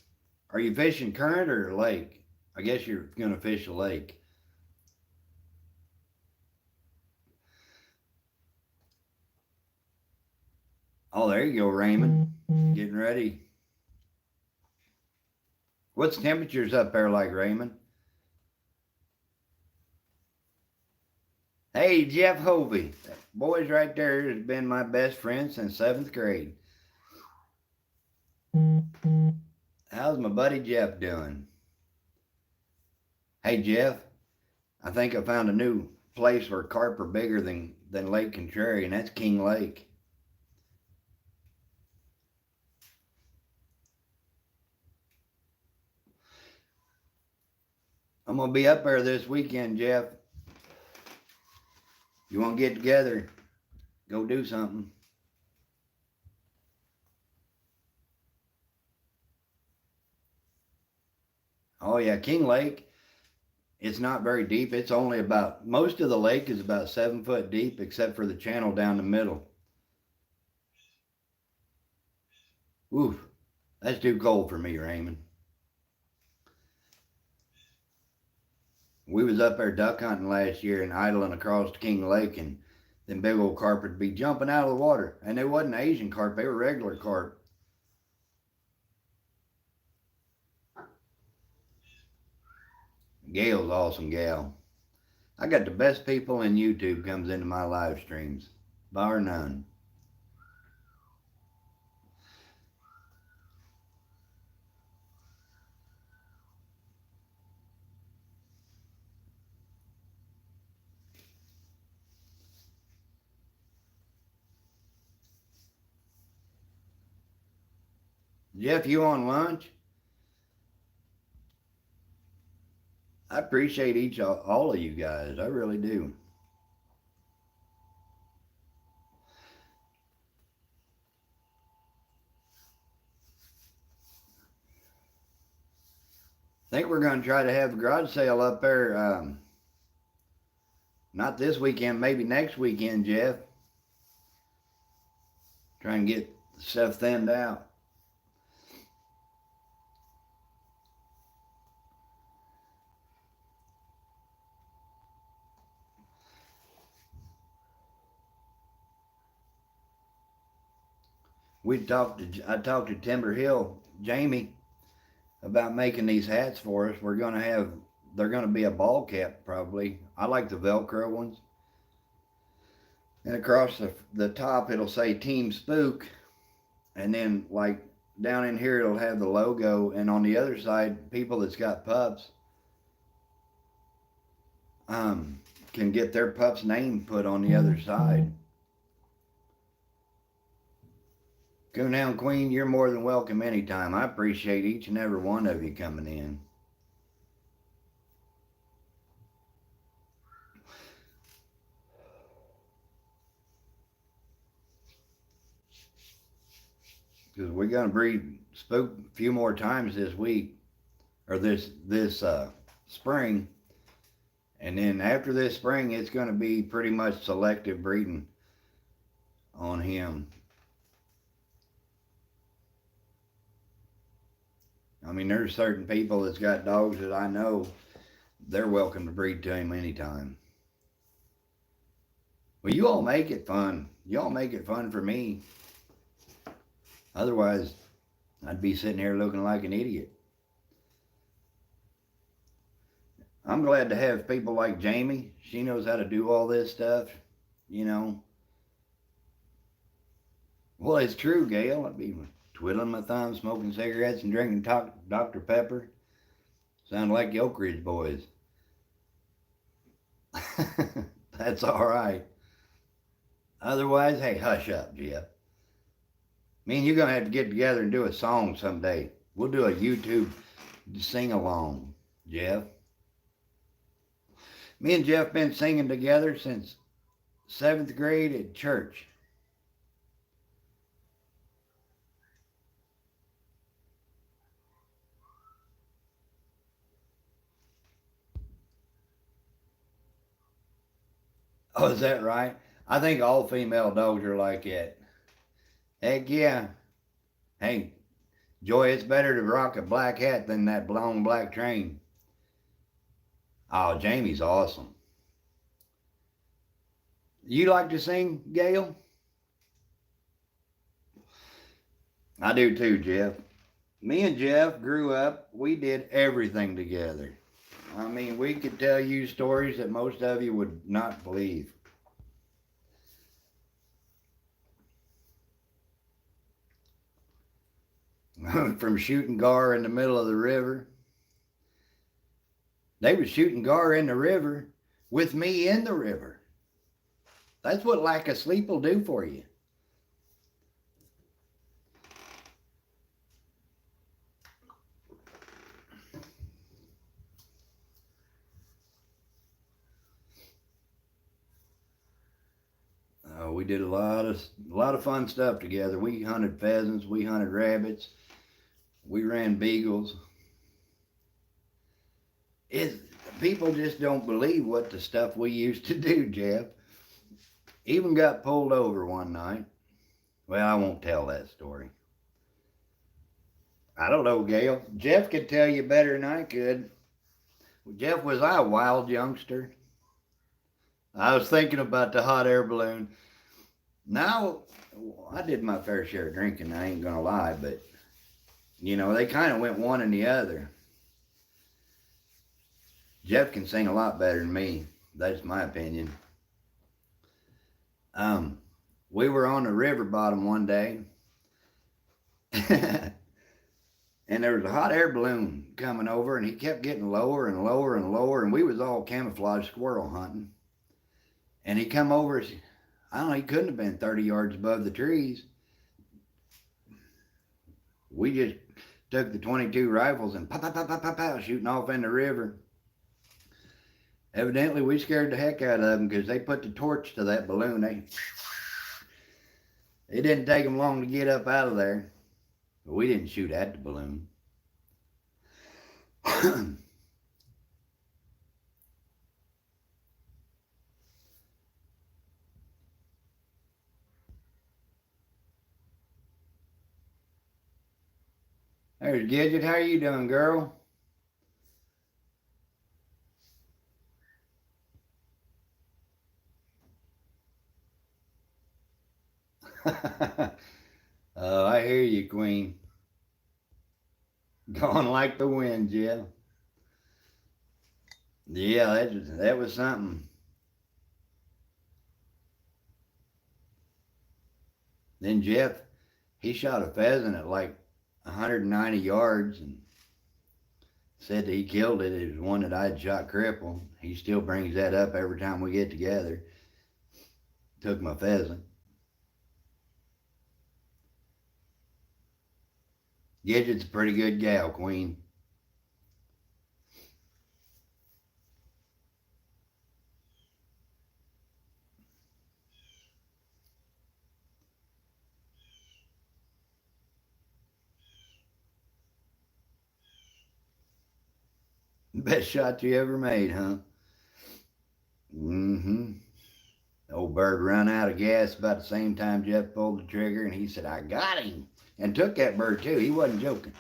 Are you fishing current or lake? I guess you're going to fish a lake. Oh, there you go, Raymond. Getting ready. What's temperatures up there like, Raymond? Hey, Jeff Hovey. That boy's right there has been my best friend since 7th grade. How's my buddy Jeff doing? Hey, Jeff. I think I found a new place where carp are bigger than Lake Contrary, and that's King Lake. I'm going to be up there this weekend, Jeff. You want to get together? Go do something. Oh, yeah, King Lake. It's not very deep. It's only about, most of the lake is about 7 foot deep, except for the channel down the middle. Oof, that's too cold for me, Raymond. We was up there duck hunting last year and idling across King Lake, and them big old carp would be jumping out of the water. And they wasn't Asian carp, they were regular carp. Gail's awesome gal. I got the best people in YouTube comes into my live streams, bar none. Jeff, you on lunch? I appreciate all of you guys. I really do. I think we're going to try to have a garage sale up there. Not this weekend, maybe next weekend, Jeff. Try and get stuff thinned out. I talked to Timber Hill, Jamie, about making these hats for us. They're gonna be a ball cap probably. I like the Velcro ones. And across the top it'll say Team Spook, and then like down in here it'll have the logo, and on the other side, people that's got pups um, can get their pup's name put on the other side. Coonhound Queen, you're more than welcome anytime. I appreciate each and every one of you coming in. Because we're gonna breed Spook a few more times this week, or this spring, and then after this spring, it's gonna be pretty much selective breeding on him. I mean, there's certain people that's got dogs that I know they're welcome to breed to him anytime. Well, you all make it fun. You all make it fun for me. Otherwise, I'd be sitting here looking like an idiot. I'm glad to have people like Jamie. She knows how to do all this stuff, you know. Well, it's true, Gail. I'd be twiddling my thumbs, smoking cigarettes, and drinking Dr. Pepper. Sound like the Oak Ridge boys. That's all right. Otherwise, hey, hush up, Jeff. Me and you're going to have to get together and do a song someday. We'll do a YouTube sing-along, Jeff. Me and Jeff been singing together since 7th grade at church. Oh, is that right? I think all female dogs are like that. Heck yeah. Hey, Joy, it's better to rock a black hat than that long black train. Oh, Jamie's awesome. You like to sing, Gail? I do too, Jeff. Me and Jeff grew up, we did everything together. I mean, we could tell you stories that most of you would not believe. From shooting gar in the middle of the river. They was shooting gar in the river with me in the river. That's what lack of sleep will do for you. We did a lot of fun stuff together. We hunted pheasants, we hunted rabbits, we ran beagles. People just don't believe what the stuff we used to do, Jeff. Even got pulled over one night. Well, I won't tell that story. I don't know, Gail. Jeff could tell you better than I could. Jeff, was I a wild youngster? I was thinking about the hot air balloon. Now, I did my fair share of drinking, I ain't gonna lie, but, you know, they kind of went one and the other. Jeff can sing a lot better than me. That's my opinion. We were on the river bottom one day, and there was a hot air balloon coming over, and he kept getting lower and lower and lower, and we was all camouflage squirrel hunting. And he come over, I don't know, he couldn't have been 30 yards above the trees. We just took the 22 rifles and pow, pow, pow, pow, pow, pow, shooting off in the river. Evidently, we scared the heck out of them because they put the torch to that balloon. It didn't take them long to get up out of there. But we didn't shoot at the balloon. There's Gidget. How are you doing, girl? I hear you, Queen. Gone like the wind, Jeff. Yeah, that was something. Then Jeff, he shot a pheasant at like 190 yards and said that he killed it. It was one that I'd shot crippled. He still brings that up every time we get together. Took my pheasant. Gidget's a pretty good gal, Queen. Best shot you ever made, huh? Mm-hmm. The old bird run out of gas about the same time Jeff pulled the trigger, and he said, I got him. And took that bird, too. He wasn't joking.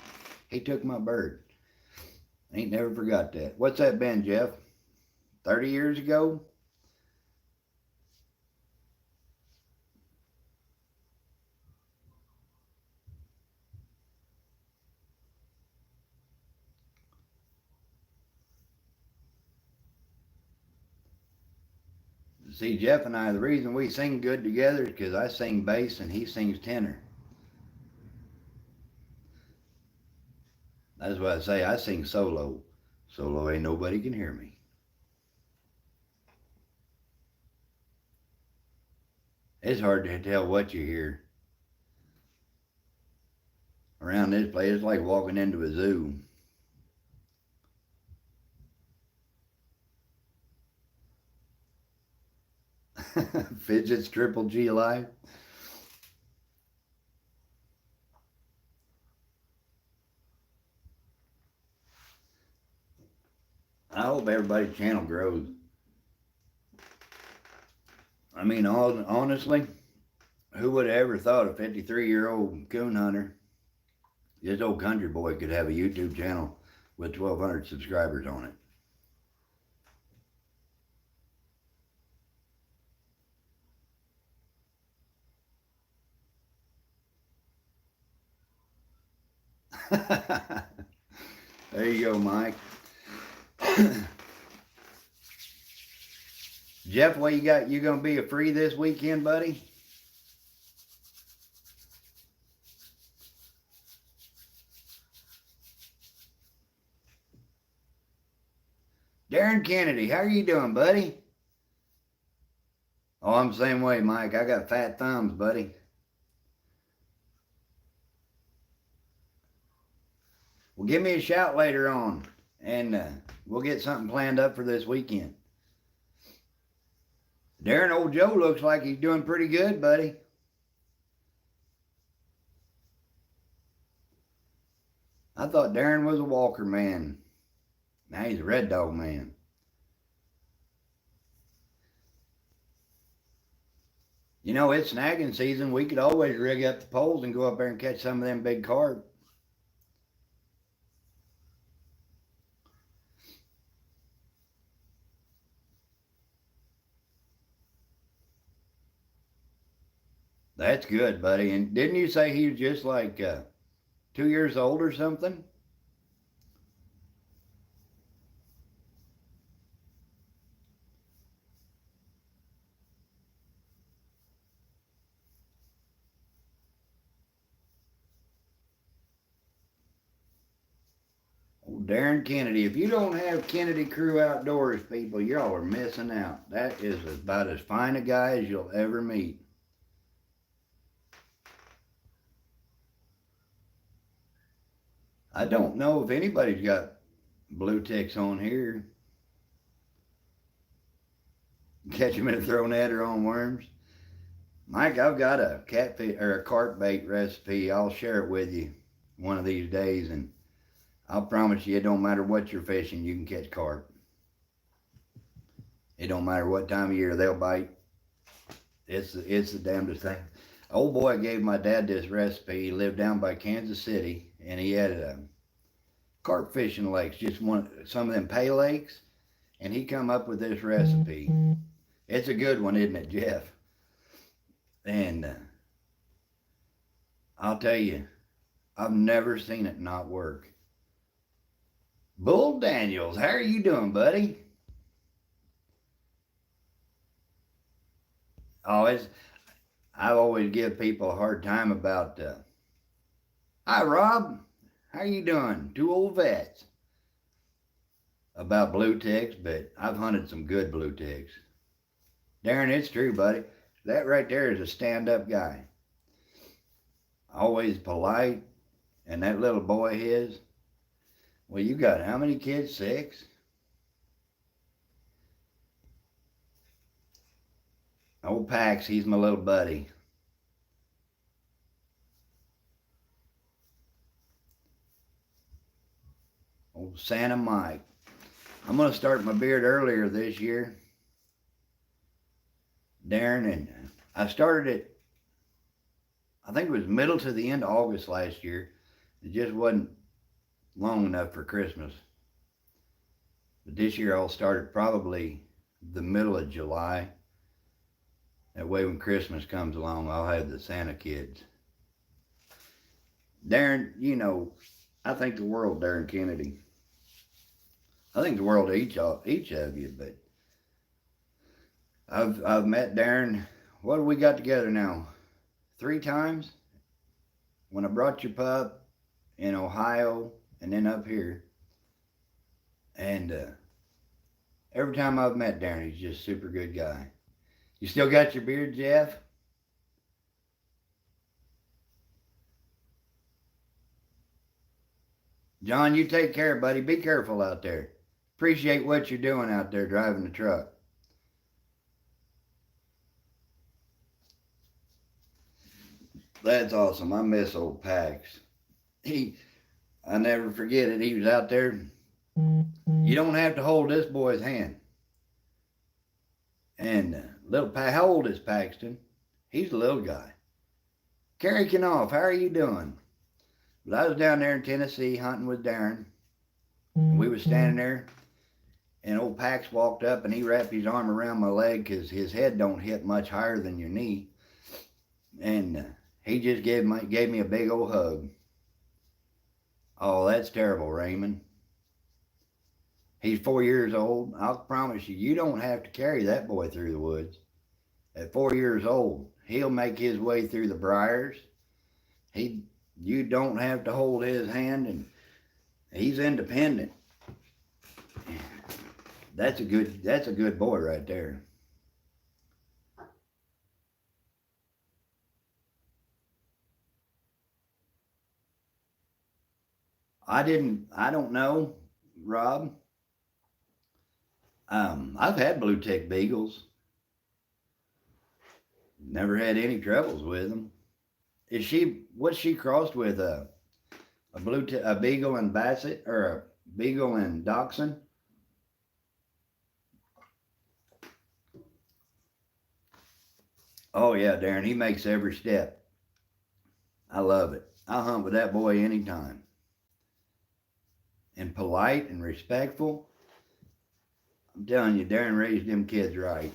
He took my bird. Ain't never forgot that. What's that been, Jeff? 30 years ago? See, Jeff and I, the reason we sing good together is because I sing bass and he sings tenor. That's why I say I sing solo. Solo ain't nobody can hear me. It's hard to tell what you hear. Around this place, it's like walking into a zoo. Fidget's Triple G Live. I hope everybody's channel grows. I mean, honestly, who would have ever thought a 53-year-old coon hunter, this old country boy, could have a YouTube channel with 1,200 subscribers on it? There you go, Mike. Jeff, what you got? You gonna be a free this weekend, buddy? Darren Kennedy, how are you doing, buddy? Oh, I'm the same way, Mike. I got fat thumbs, buddy. Well, give me a shout later on, and we'll get something planned up for this weekend. Darren, old Joe looks like he's doing pretty good, buddy. I thought Darren was a Walker man. Now he's a Red Dog man. You know, it's snagging season. We could always rig up the poles and go up there and catch some of them big carp. That's good, buddy. And didn't you say he was just like 2 years old or something? Old Darren Kennedy. If you don't have Kennedy Crew Outdoors, people, y'all are missing out. That is about as fine a guy as you'll ever meet. I don't know if anybody's got blue ticks on here. Catch them in a throw net or on worms. Mike, I've got a catfish or a carp bait recipe. I'll share it with you one of these days, and I'll promise you, it don't matter what you're fishing, you can catch carp. It don't matter what time of year they'll bite. It's the damnedest thing. Old boy gave my dad this recipe. He lived down by Kansas City, and he had carp fishing lakes, just some of them pay lakes, and he come up with this recipe. It's a good one, isn't it, Jeff? And I'll tell you, I've never seen it not work. Bull Daniels, how are you doing, buddy? Always, I always give people a hard time about. Hi, Rob. How you doing? Two old vets. About blue ticks, but I've hunted some good blue ticks. Darren, it's true, buddy. That right there is a stand-up guy. Always polite, and that little boy his. Well, you got how many kids? 6? Old Pax, he's my little buddy. Old Santa Mike. I'm going to start my beard earlier this year, Darren, and I started it, I think it was middle to the end of August last year. It just wasn't long enough for Christmas. But this year I'll start it probably the middle of July. That way when Christmas comes along, I'll have the Santa kids. Darren, you know, I think the world, Darren Kennedy. I think the world of each of you, but I've met Darren. What have we got together now? 3 times? When I brought your pup in Ohio and then up here. And every time I've met Darren, he's just a super good guy. You still got your beard, Jeff? John, you take care, buddy. Be careful out there. Appreciate what you're doing out there driving the truck. That's awesome. I miss old Pax. I never forget it. He was out there. You don't have to hold this boy's hand. And little Pax, how old is Paxton? He's a little guy. Carrie Knopf, how are you doing? But I was down there in Tennessee hunting with Darren. And we were standing there, and old Pax walked up and he wrapped his arm around my leg because his head don't hit much higher than your knee. And he just gave me a big old hug. Oh, that's terrible, Raymond. He's 4 years old. I'll promise you, you don't have to carry that boy through the woods. At 4 years old, he'll make his way through the briars. You don't have to hold his hand, and he's independent. That's a good boy right there. I don't know, Rob. I've had blue tick beagles. Never had any troubles with them. What's she crossed with? A beagle and basset, or a beagle and dachshund? Oh yeah, Darren, he makes every step. I love it. I'll hunt with that boy anytime. And polite and respectful. I'm telling you, Darren raised them kids right.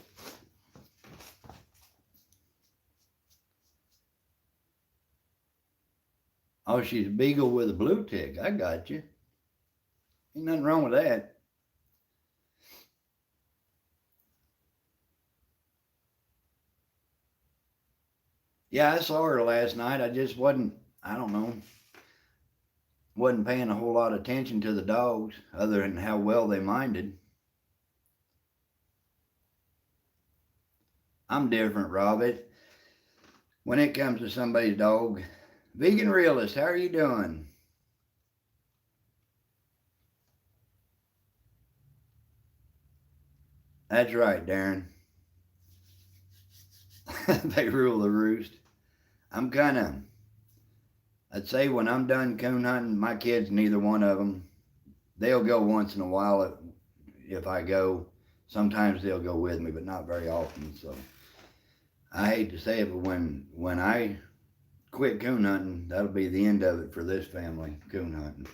Oh, she's a beagle with a blue tick. I got you. Ain't nothing wrong with that. Yeah, I saw her last night. I just I don't know, wasn't paying a whole lot of attention to the dogs other than how well they minded. I'm different, Rob. When it comes to somebody's dog. Vegan Realist, how are you doing? That's right, Darren. They rule the roost. I'd say when I'm done coon hunting, my kids, neither one of them, they'll go once in a while if I go. Sometimes they'll go with me, but not very often. So I hate to say it, but when I quit coon hunting, that'll be the end of it for this family, coon hunting.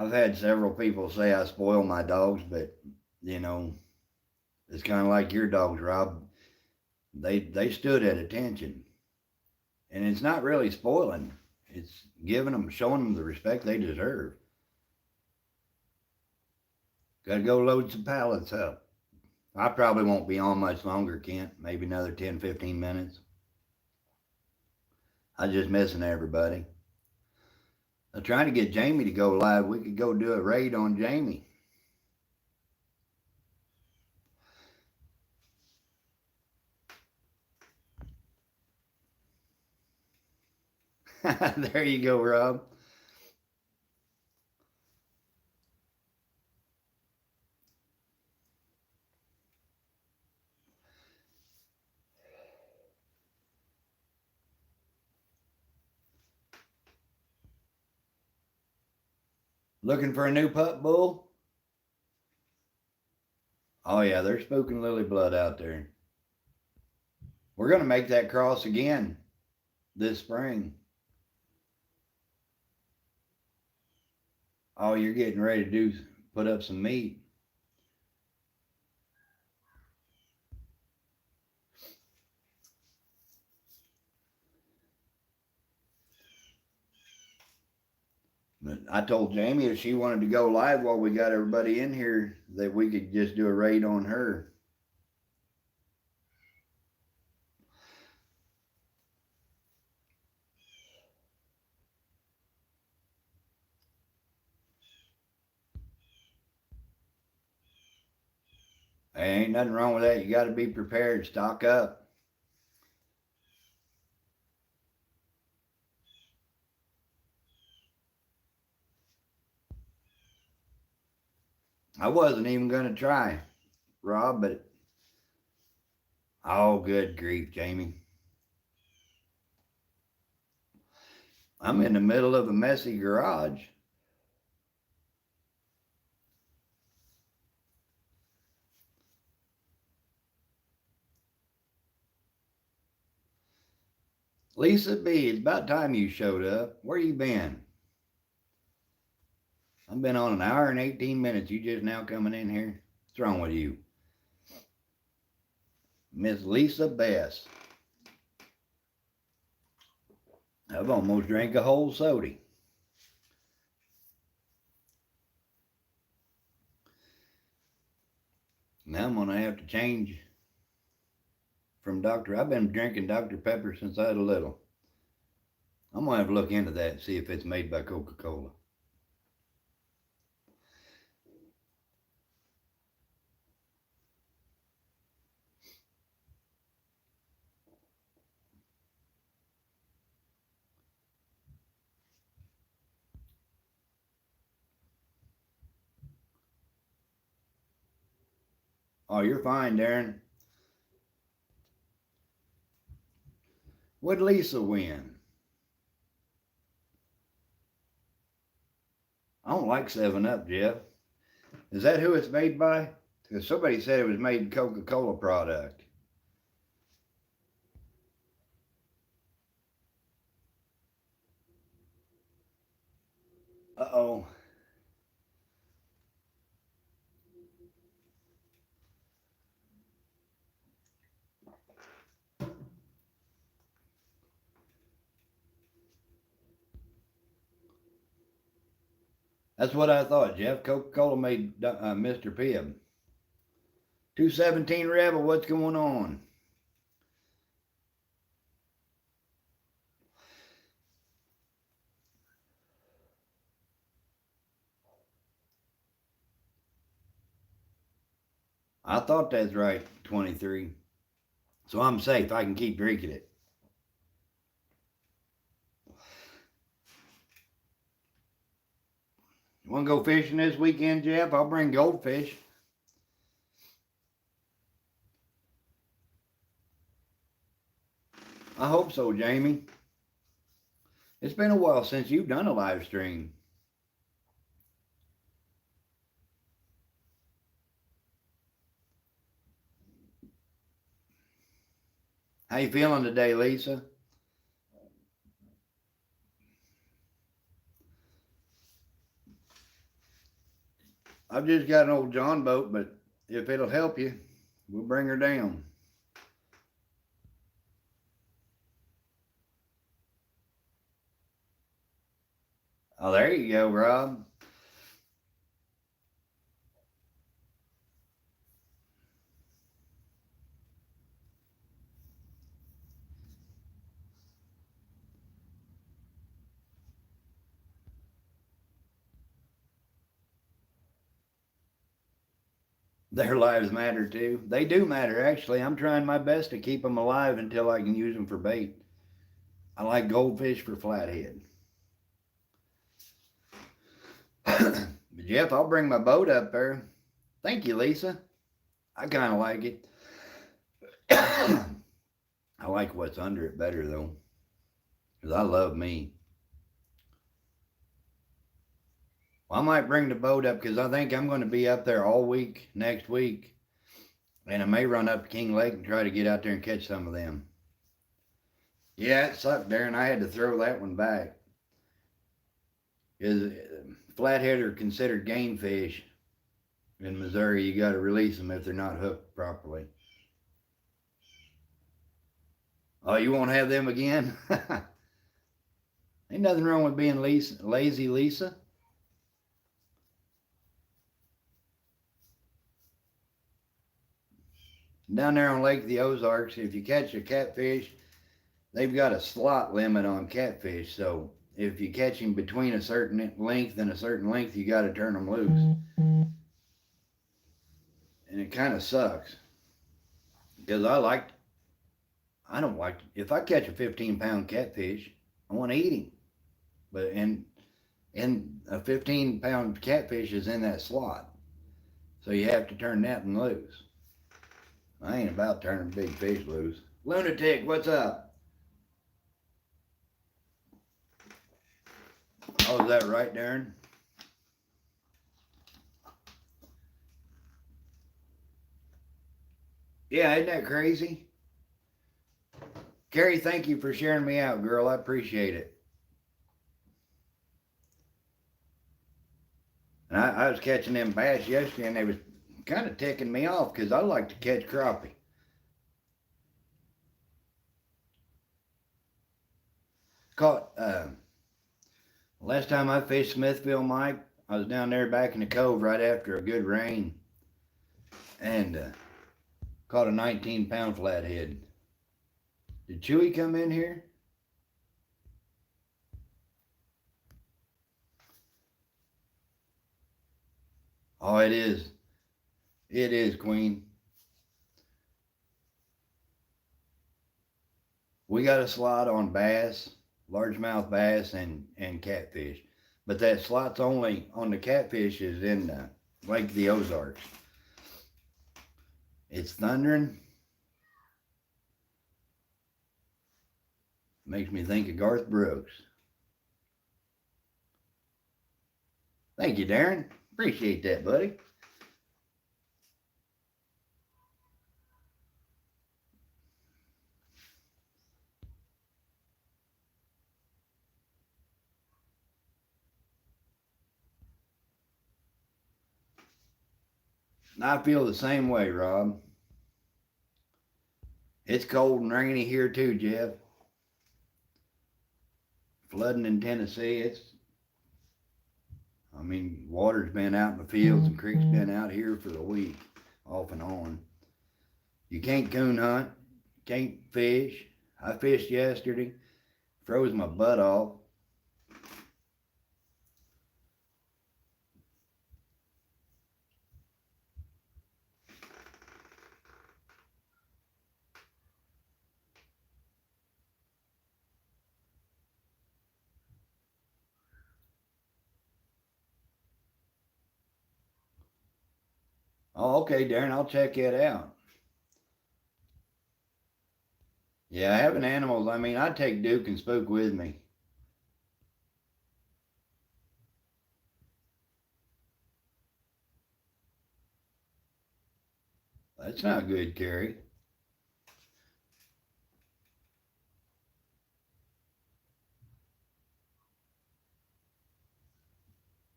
I've had several people say I spoil my dogs, but you know, it's kind of like your dogs, Rob. They stood at attention, and it's not really spoiling. It's showing them the respect they deserve. Got to go load some pallets up. I probably won't be on much longer, Kent. Maybe another 10, 15 minutes. I'm just missing everybody. I'm trying to get Jamie to go live. We could go do a raid on Jamie. There you go, Rob. Looking for a new pup bull? Oh yeah, they're spooking Lily Blood out there. We're gonna make that cross again this spring. Oh, you're getting ready to put up some meat. But I told Jamie if she wanted to go live while we got everybody in here, that we could just do a raid on her. Hey, ain't nothing wrong with that. You got to be prepared. Stock up. I wasn't even going to try, Rob, but oh, good grief, Jamie. I'm in the middle of a messy garage. Lisa B, it's about time you showed up. Where you been? I've been on an hour and 18 minutes. You just now coming in here? What's wrong with you? Miss Lisa Bess. I've almost drank a whole soda. Now I'm going to have to change from Dr. I've been drinking Dr. Pepper since I was little. I'm going to have to look into that and see if it's made by Coca-Cola. Oh, you're fine, Darren. What'd Lisa win? I don't like 7-Up, Jeff. Is that who it's made by? Because somebody said it was made Coca-Cola product. Uh-oh. That's what I thought, Jeff. Coca-Cola made Mr. Pibb. 217 Rebel, what's going on? I thought that's right, 23. So I'm safe. I can keep drinking it. You want to go fishing this weekend, Jeff? I'll bring goldfish. I hope so, Jamie. It's been a while since you've done a live stream. How you feeling today, Lisa? I've just got an old John boat, but if it'll help you, we'll bring her down. Oh, there you go, Rob. Their lives matter too. They do matter, actually. I'm trying my best to keep them alive until I can use them for bait. I like goldfish for flathead. But Jeff, I'll bring my boat up there. Thank you, Lisa. I kind of like it. I like what's under it better, though, because I love me. Well, I might bring the boat up because I think I'm going to be up there all week next week. And I may run up to King Lake and try to get out there and catch some of them. Yeah, it sucked, Darren. I had to throw that one back. Is flathead are considered game fish in Missouri. You got to release them if they're not hooked properly. Oh, you won't have them again? Ain't nothing wrong with being lazy, Lisa. Down there on Lake the Ozarks, if you catch a catfish, they've got a slot limit on catfish. So if you catch them between a certain length and a certain length, you got to turn them loose. And it kind of sucks because I don't like, if I catch a 15-pound catfish, I want to eat him. But and a 15-pound catfish is in that slot, so you have to turn that one loose. I ain't about turning big fish loose. Lunatic, what's up? Oh, is that right, Darren? Yeah, isn't that crazy? Carrie, thank you for sharing me out, girl. I appreciate it. And I was catching them bass yesterday, and they was kind of ticking me off because I like to catch crappie. Caught last time I fished Smithville, Mike, I was down there back in the cove right after a good rain, and caught a 19-pound flathead. Did Chewy come in here? Oh, it is. It is, Queen. We got a slot on bass, largemouth bass, and catfish. But that slot's only on the catfish is in Lake the Ozarks. It's thundering. Makes me think of Garth Brooks. Thank you, Darren. Appreciate that, buddy. I feel the same way, Rob. It's cold and rainy here too, Jeff. Flooding in Tennessee. Water's been out in the fields and creek's been out here for a week, off and on. You can't coon hunt, can't fish. I fished yesterday, froze my butt off. Oh, okay, Darren, I'll check it out. Yeah, having animals, I take Duke and Spook with me. That's not good, Carrie.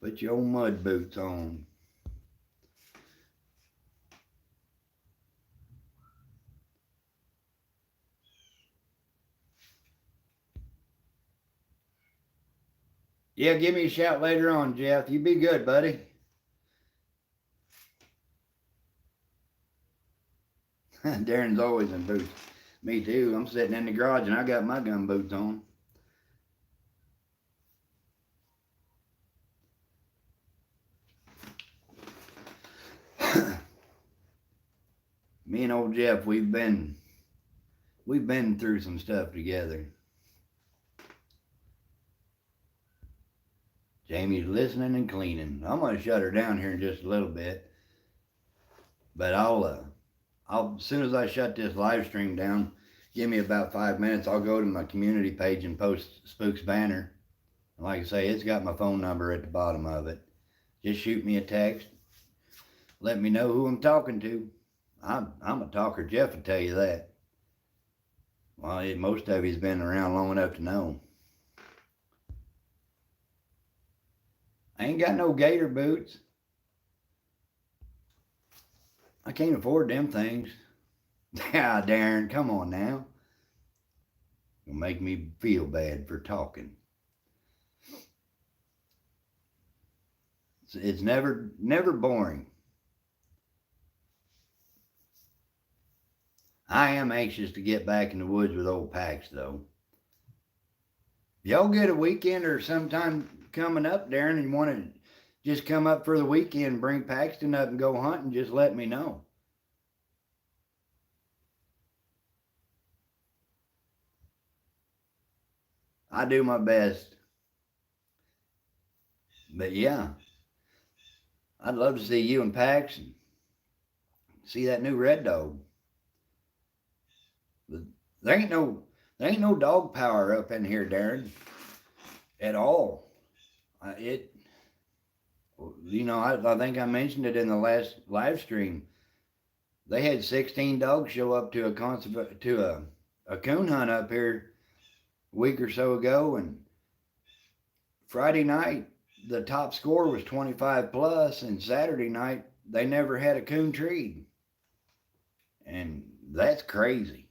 Put your old mud boots on. Yeah, give me a shout later on, Jeff. You be good, buddy. Darren's always in boots. Me too. I'm sitting in the garage and I got my gum boots on. Me and old Jeff, we've been through some stuff together. Jamie's listening and cleaning. I'm gonna shut her down here in just a little bit, but I'll as soon as I shut this live stream down, give me about 5 minutes. I'll go to my community page and post Spook's banner. Like I say, it's got my phone number at the bottom of it. Just shoot me a text. Let me know who I'm talking to. I'm a talker. Jeff will tell you that. Well, most of you's been around long enough to know. I ain't got no gator boots. I can't afford them things. Yeah, Darren, come on now. You'll make me feel bad for talking. It's never boring. I am anxious to get back in the woods with old Pax, though. Y'all get a weekend or sometime coming up, Darren, and you want to just come up for the weekend, bring Paxton up and go hunting, just let me know. I do my best. But yeah, I'd love to see you and Pax and see that new red dog. But there ain't no dog power up in here, Darren, at all. I think I mentioned it in the last live stream. They had 16 dogs show up to a coon hunt up here a week or so ago, and Friday night the top score was 25 plus, and Saturday night they never had a coon treed, and that's crazy.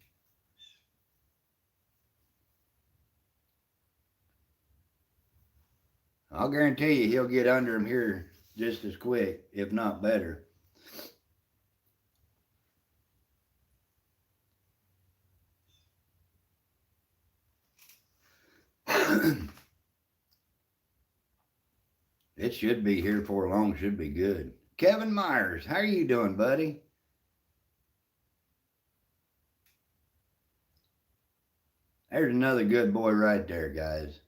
I'll guarantee you he'll get under him here just as quick, if not better. It should be here for long, should be good. Kevin Myers, how are you doing, buddy? There's another good boy right there, guys.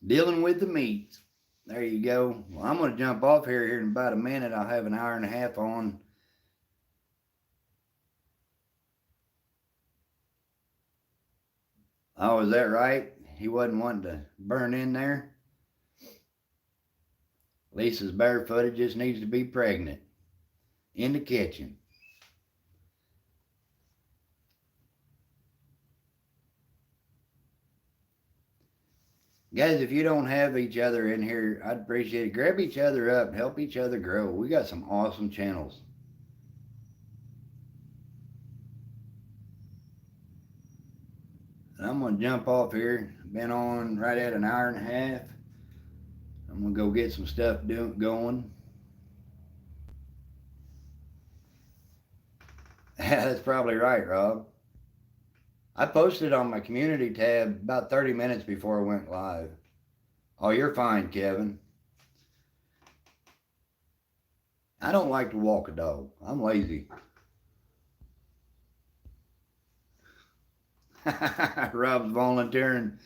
Dealing with the meats. There you go. Well, I'm going to jump off here in about a minute. I'll have an hour and a half on. Oh, is that right? He wasn't wanting to burn in there? Lisa's barefooted, just needs to be pregnant. In the kitchen. Guys, if you don't have each other in here, I'd appreciate it. Grab each other up, help each other grow. We got some awesome channels. And I'm going to jump off here. Been on right at an hour and a half. I'm going to go get some stuff going. That's probably right, Rob. I posted on my community tab about 30 minutes before I went live. Oh, you're fine, Kevin. I don't like to walk a dog. I'm lazy. Rob's volunteering.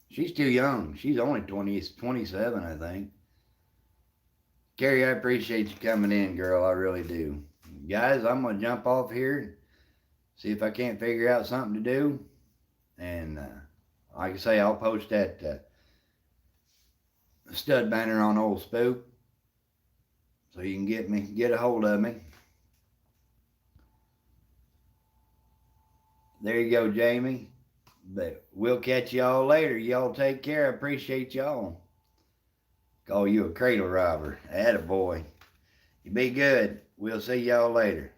She's too young. She's only 27, I think. Carrie, I appreciate you coming in, girl. I really do. Guys, I'm going to jump off here, see if I can't figure out something to do. And like I say, I'll post that stud banner on old Spook so you can get a hold of me. There you go, Jamie. But we'll catch y'all later. Y'all take care. I appreciate y'all. Call you a cradle robber. Attaboy. You be good. We'll see y'all later.